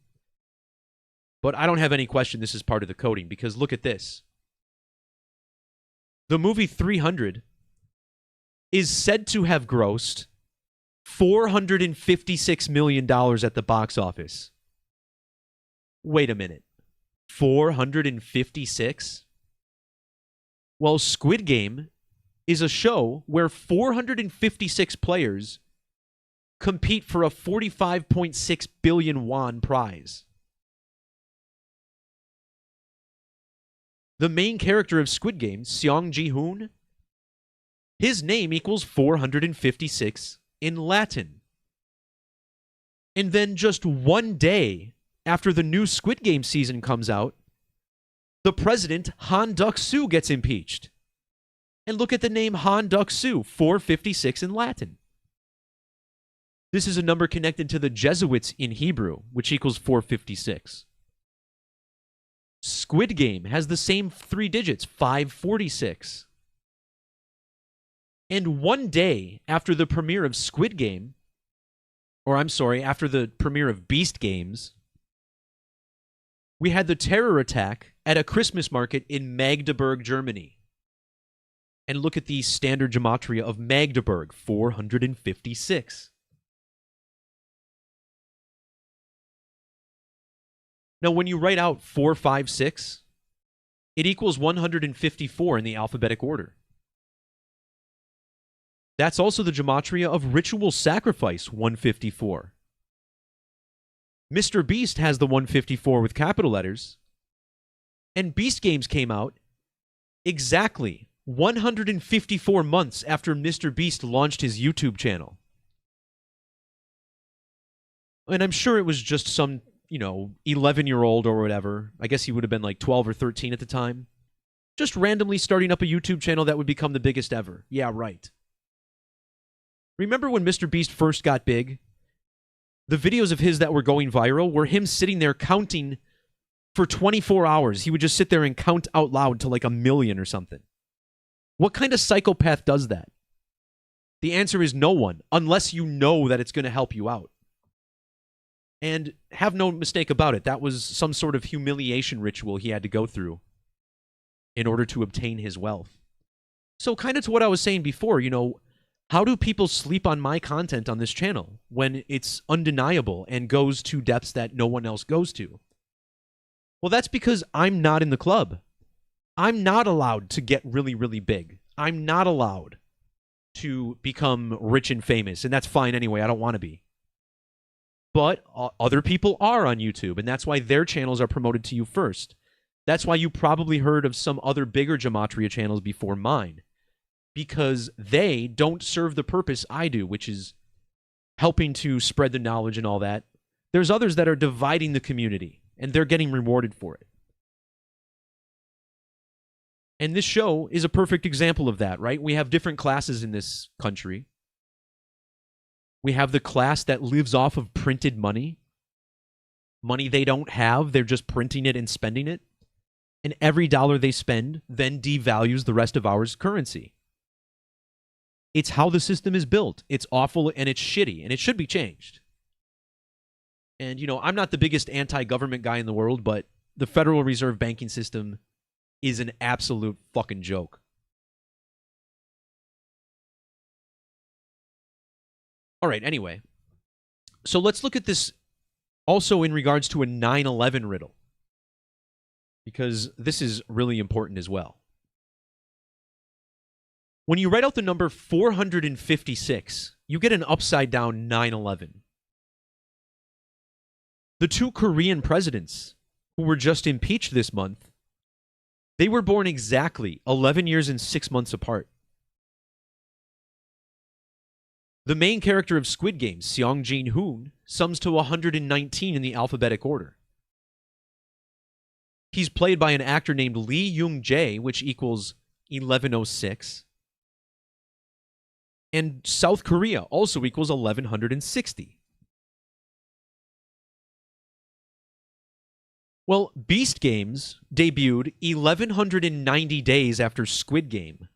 but I don't have any question this is part of the coding, because look at this. The movie 300 is said to have grossed $456 million at the box office. Wait a minute. 456? Well, Squid Game is a show where 456 players compete for a 45.6 billion won prize. The main character of Squid Game, Seong Ji-hoon, his name equals 456 in Latin. And then just one day after the new Squid Game season comes out, the president, Han Duck-soo, gets impeached. And look at the name Han Duck-soo, 456 in Latin. This is a number connected to the Jesuits in Hebrew, which equals 456. Squid Game has the same 3 digits, 546. And one day after the premiere of Squid Game, or I'm sorry, after the premiere of Beast Games, we had the terror attack at a Christmas market in Magdeburg, Germany. And look at the standard gematria of Magdeburg, 456. Now, when you write out 456, it equals 154 in the alphabetic order. That's also the gematria of ritual sacrifice, 154. Mr. Beast has the 154 with capital letters. And Beast Games came out exactly 154 months after Mr. Beast launched his YouTube channel. And I'm sure it was just some, 11-year-old or whatever. I guess he would have been like 12 or 13 at the time. Just randomly starting up a YouTube channel that would become the biggest ever. Yeah, right. Remember when Mr. Beast first got big? The videos of his that were going viral were him sitting there counting for 24 hours. He would just sit there and count out loud to like 1 million or something. What kind of psychopath does that? The answer is no one, unless you know that it's going to help you out. And have no mistake about it, that was some sort of humiliation ritual he had to go through in order to obtain his wealth. So kind of to what I was saying before, how do people sleep on my content on this channel when it's undeniable and goes to depths that no one else goes to? Well, that's because I'm not in the club. I'm not allowed to get really, really big. I'm not allowed to become rich and famous, and that's fine anyway. I don't want to be. But other people are on YouTube, and that's why their channels are promoted to you first. That's why you probably heard of some other bigger Gematria channels before mine, because they don't serve the purpose I do, which is helping to spread the knowledge and all that. There's others that are dividing the community, and they're getting rewarded for it. And this show is a perfect example of that, right? We have different classes in this country. We have the class that lives off of printed money. Money they don't have, they're just printing it and spending it. And every dollar they spend then devalues the rest of our currency. It's how the system is built. It's awful and it's shitty, and it should be changed. And, I'm not the biggest anti-government guy in the world, but the Federal Reserve banking system is an absolute fucking joke. All right, anyway. So let's look at this also in regards to a 9/11 riddle, because this is really important as well. When you write out the number 456, you get an upside-down 9/11. The 2 Korean presidents who were just impeached this month, they were born exactly 11 years and 6 months apart. The main character of Squid Game, Seong Ji-hoon, sums to 119 in the alphabetic order. He's played by an actor named Lee Young-jae, which equals 1106. And South Korea also equals 1160. Well, Beast Games debuted 1,190 days after Squid Game.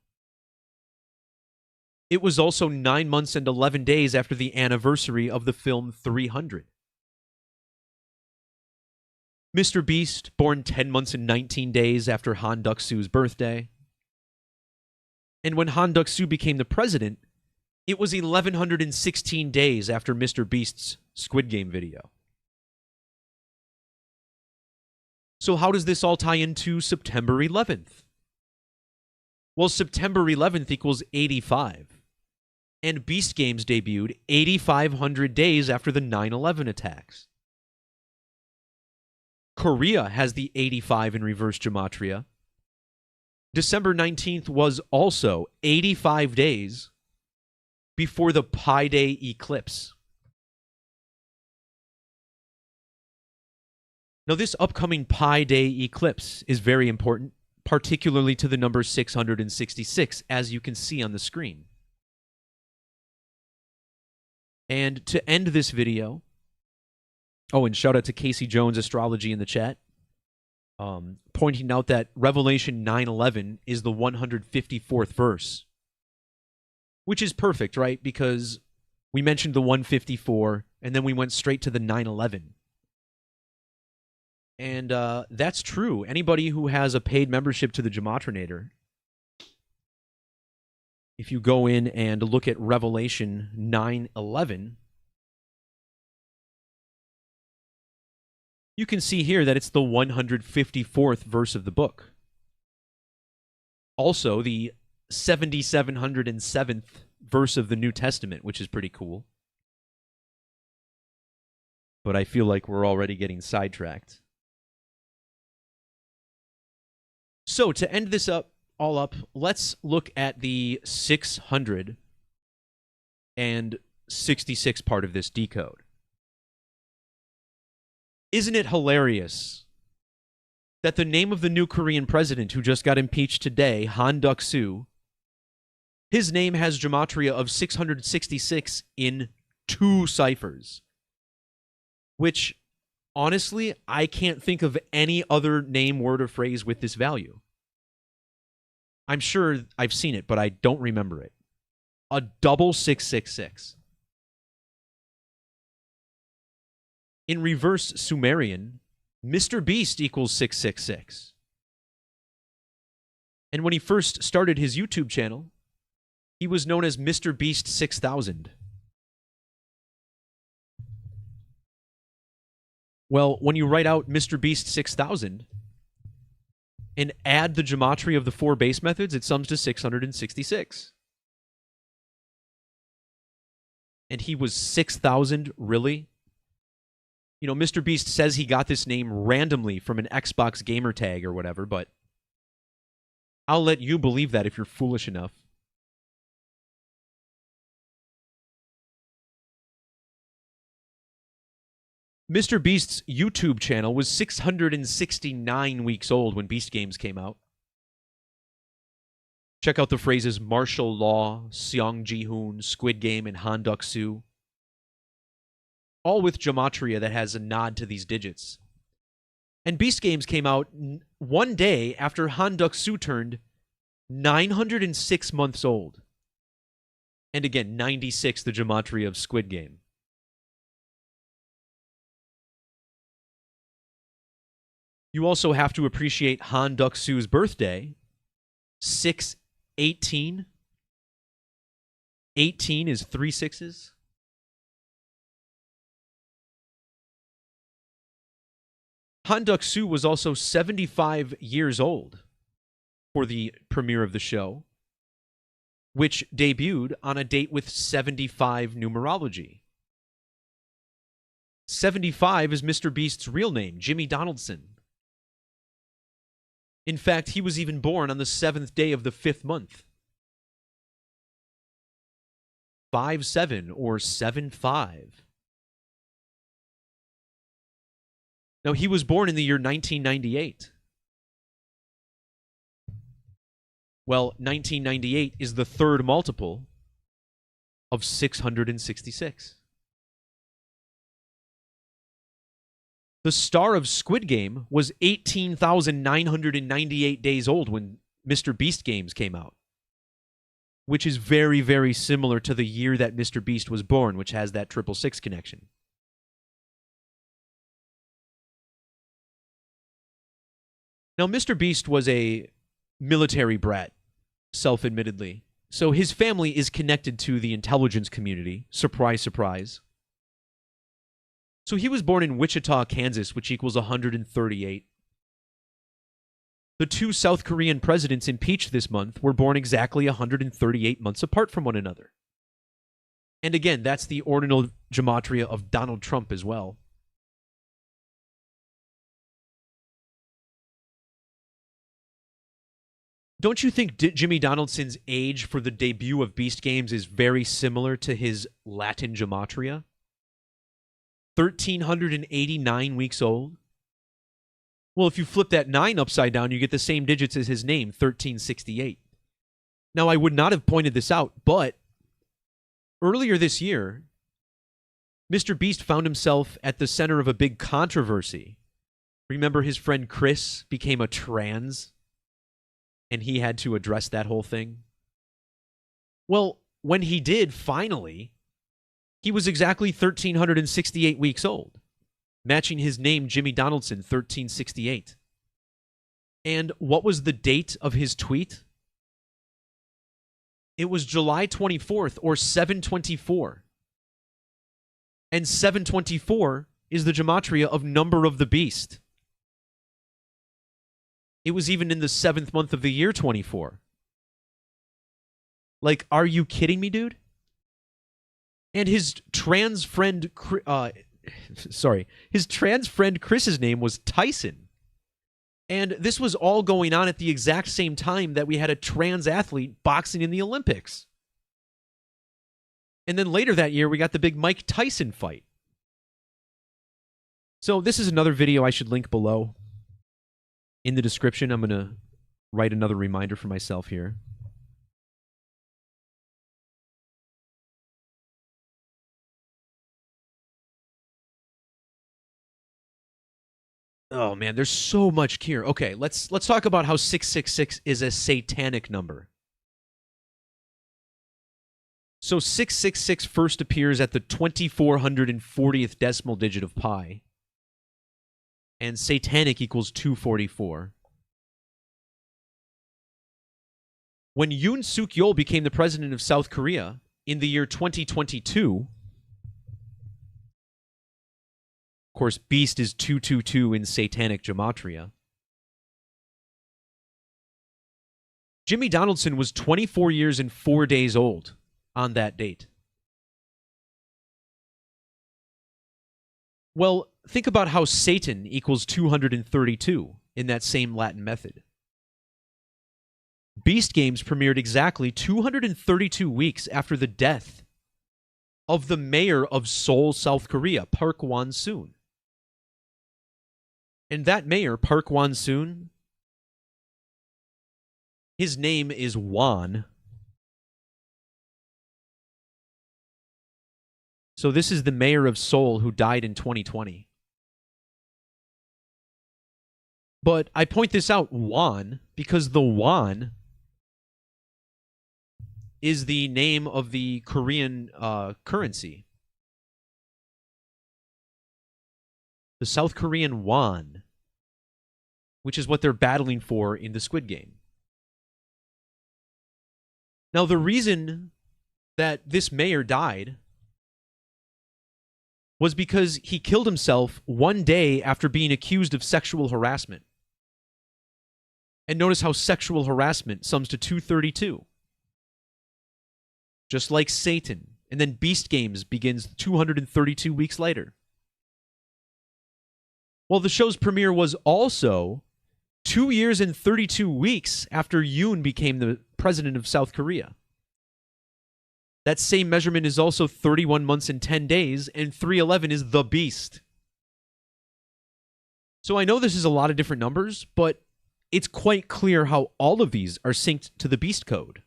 It was also 9 months and 11 days after the anniversary of the film 300. Mr. Beast, born 10 months and 19 days after Han Duck-soo's birthday. And when Han Duck-soo became the president, it was 1,116 days after Mr. Beast's Squid Game video. So how does this all tie into September 11th? Well, September 11th equals 85. And Beast Games debuted 8,500 days after the 9/11 attacks. Korea has the 85 in reverse gematria. December 19th was also 85 days before the Pi Day eclipse. Now, this upcoming Pi Day eclipse is very important, particularly to the number 666, as you can see on the screen. And to end this video, oh, and shout out to Casey Jones Astrology in the chat, pointing out that Revelation 9:11 is the 154th verse, which is perfect, right? Because we mentioned the 154, and then we went straight to the 9/11. And that's true. Anybody who has a paid membership to the Gematrinator, if you go in and look at Revelation 9:11, you can see here that it's the 154th verse of the book. Also, the 7,707th verse of the New Testament, which is pretty cool. But I feel like we're already getting sidetracked. So, to end this all up, let's look at the 666 part of this decode. Isn't it hilarious that the name of the new Korean president who just got impeached today, Han Duck-soo, his name has gematria of 666 in 2 ciphers, which, honestly, I can't think of any other name, word, or phrase with this value. I'm sure I've seen it, but I don't remember it. A double 666. In reverse Sumerian, Mr. Beast equals 666. And when he first started his YouTube channel, he was known as Mr. Beast 6000. Well, when you write out Mr. Beast 6000 and add the gematria of the 4 base methods, it sums to 666. And he was 6,000, really? You know, Mr. Beast says he got this name randomly from an Xbox gamer tag or whatever, but I'll let you believe that if you're foolish enough. Mr. Beast's YouTube channel was 669 weeks old when Beast Games came out. Check out the phrases martial law, Seong Ji-hoon, Squid Game, and Han Duck-soo. All with gematria that has a nod to these digits. And Beast Games came out one day after Han Duck-soo turned 906 months old. And again, 96, the gematria of Squid Game. You also have to appreciate Han Duck-soo's birthday, 6/18. 18 is 3 6s. Han Duck-soo was also 75 years old for the premiere of the show, which debuted on a date with 75 numerology. 75 is Mr. Beast's real name, Jimmy Donaldson. In fact, he was even born on the 7th day of the 5th month. 5/7 or 7/5. Now, he was born in the year 1998. Well, 1998 is the 3rd multiple of 666. The star of Squid Game was 18,998 days old when Mr. Beast Games came out, which is very, very similar to the year that Mr. Beast was born, which has that 666 connection. Now, Mr. Beast was a military brat, self-admittedly. So his family is connected to the intelligence community. Surprise, surprise. So he was born in Wichita, Kansas, which equals 138. The two South Korean presidents impeached this month were born exactly 138 months apart from one another. And again, that's the ordinal gematria of Donald Trump as well. Don't you think Jimmy Donaldson's age for the debut of Beast Games is very similar to his Latin gematria? 1,389 weeks old? Well, if you flip that 9 upside down, you get the same digits as his name, 1368. Now, I would not have pointed this out, but earlier this year, Mr. Beast found himself at the center of a big controversy. Remember his friend Chris became a trans, and he had to address that whole thing? Well, when he did, finally, he was exactly 1,368 weeks old, matching his name, Jimmy Donaldson, 1368. And what was the date of his tweet? It was July 24th, or 724. And 724 is the gematria of number of the beast. It was even in the 7th month of the year, 24. Like, are you kidding me, dude? And his trans friend, his trans friend Chris's name was Tyson. And this was all going on at the exact same time that we had a trans athlete boxing in the Olympics. And then later that year, we got the big Mike Tyson fight. So this is another video I should link below. In the description, I'm going to write another reminder for myself here. Oh man, there's so much here. Okay, let's talk about how 666 is a satanic number. So 666 first appears at the 2440th decimal digit of pi. And satanic equals 244. When Yoon Suk Yeol became the president of South Korea in the year 2022, of course, beast is 222 in satanic gematria. Jimmy Donaldson was 24 years and 4 days old on that date. Well, think about how Satan equals 232 in that same Latin method. Beast Games premiered exactly 232 weeks after the death of the mayor of Seoul, South Korea, Park Won-soon. And that mayor, Park Won-soon, his name is Won. So this is the mayor of Seoul who died in 2020. But I point this out, won, because the won is the name of the Korean currency. The South Korean won, which is what they're battling for in the Squid Game. Now, the reason that this mayor died was because he killed himself one day after being accused of sexual harassment. And notice how sexual harassment sums to 232. Just like Satan. And then Beast Games begins 232 weeks later. Well, the show's premiere was also 2 years and 32 weeks after Yoon became the president of South Korea. That same measurement is also 31 months and 10 days, and 311 is the beast. So I know this is a lot of different numbers, but it's quite clear how all of these are synced to the beast code.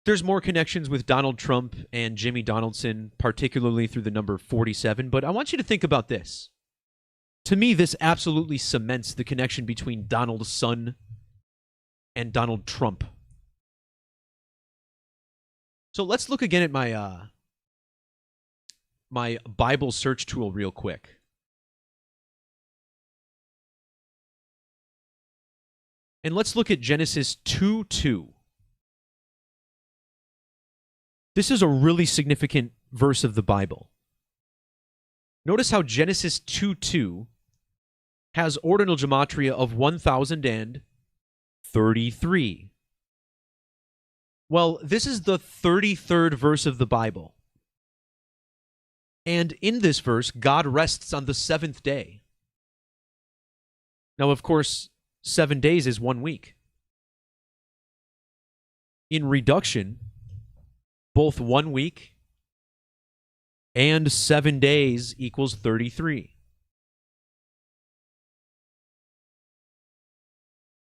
There's more connections with Donald Trump and Jimmy Donaldson, particularly through the number 47, but I want you to think about this. To me, this absolutely cements the connection between Donald's son and Donald Trump. So let's look again at my my Bible search tool real quick. And let's look at Genesis 2:2. This is a really significant verse of the Bible. Notice how Genesis 2:2 has ordinal gematria of 1033. Well, this is the 33rd verse of the Bible. And in this verse, God rests on the seventh day. Now, of course, 7 days is 1 week. In reduction, both 1 week and 7 days equals 33.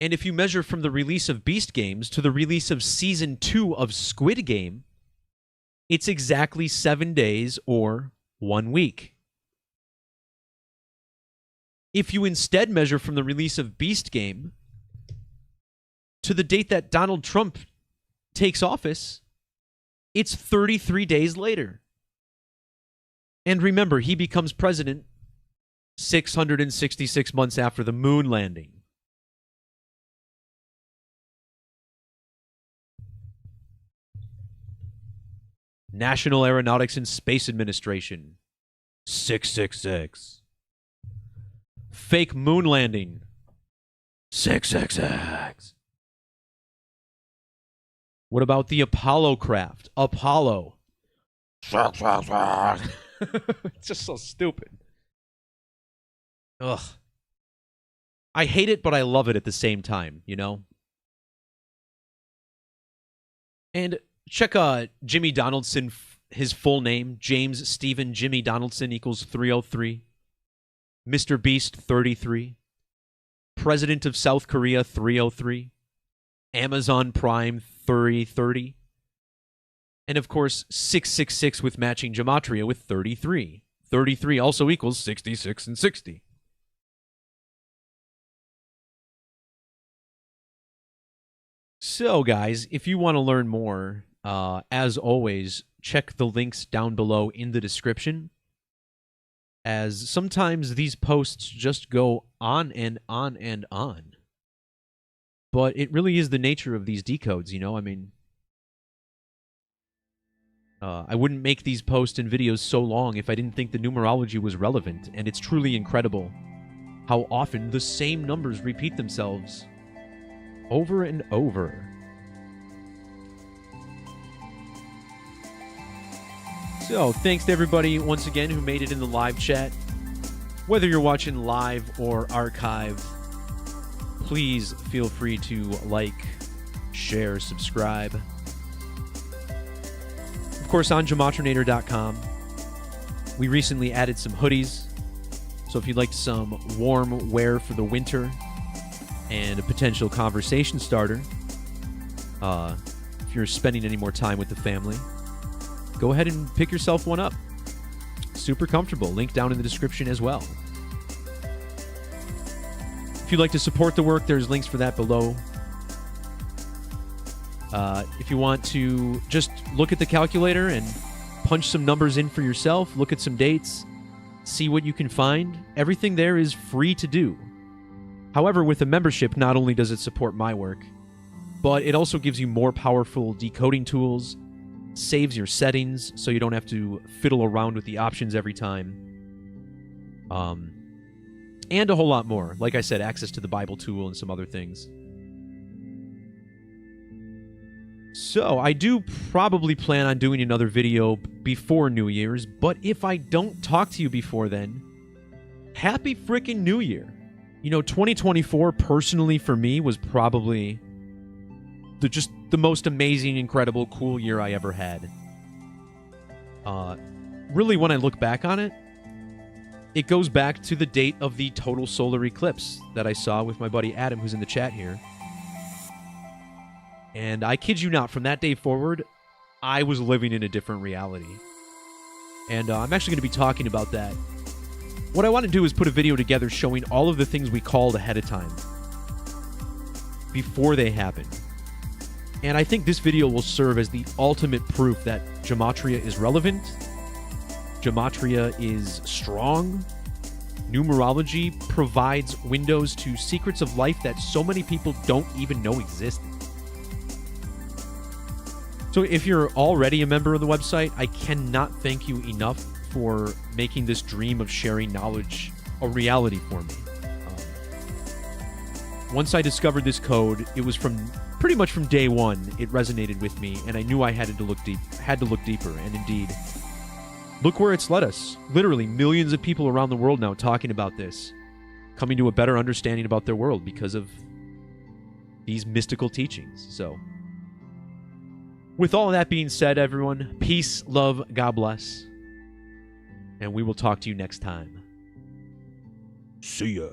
And if you measure from the release of Beast Games to the release of Season 2 of Squid Game, it's exactly 7 days or 1 week. If you instead measure from the release of Beast Game to the date that Donald Trump takes office, it's 33 days later. And remember, he becomes president 666 months after the moon landing. National Aeronautics and Space Administration, 666. Fake moon landing, 666. What about the Apollo craft? Apollo. It's just so stupid. Ugh. I hate it, but I love it at the same time, you know? And check Jimmy Donaldson, his full name, James Stephen Jimmy Donaldson equals 303. Mr. Beast, 33. President of South Korea, 303. Amazon Prime, 330. And of course, 666 with matching gematria with 33. 33 also equals 66 and 60. So, guys, if you want to learn more, as always, check the links down below in the description, as sometimes these posts just go on and on and on. But it really is the nature of these decodes, you know? I mean, I wouldn't make these posts and videos so long if I didn't think the numerology was relevant, and it's truly incredible how often the same numbers repeat themselves over and over. So, thanks to everybody, once again, who made it in the live chat. Whether you're watching live or archive, please feel free to like, share, subscribe. Of course, on gematrinator.com, we recently added some hoodies. So if you'd like some warm wear for the winter and a potential conversation starter, if you're spending any more time with the family, go ahead and pick yourself one up. Super comfortable. Link down in the description as well. If you'd like to support the work, there's links for that below. If you want to just look at the calculator and punch some numbers in for yourself, look at some dates, see what you can find, everything there is free to do. However, with a membership, not only does it support my work, but it also gives you more powerful decoding tools, saves your settings so you don't have to fiddle around with the options every time. And a whole lot more. Like I said, access to the Bible tool and some other things. So, I do probably plan on doing another video before New Year's, but if I don't talk to you before then, Happy frickin' New Year! You know, 2024, personally for me, was probably just the most amazing, incredible, cool year I ever had. Really, when I look back on it, it goes back to the date of the total solar eclipse that I saw with my buddy Adam, who's in the chat here. And I kid you not, from that day forward, I was living in a different reality. And I'm actually going to be talking about that. What I want to do is put a video together showing all of the things we called ahead of time before they happened. And I think this video will serve as the ultimate proof that Gematria is relevant, Gematria is strong, numerology provides windows to secrets of life that so many people don't even know exist. So if you're already a member of the website, I cannot thank you enough for making this dream of sharing knowledge a reality for me. Once I discovered this code, it was pretty much from day one, it resonated with me, and I knew I had to look deeper, and indeed, look where it's led us. Literally, millions of people around the world now talking about this, coming to a better understanding about their world because of these mystical teachings. So, with all that being said, everyone, peace, love, God bless, and we will talk to you next time. See ya.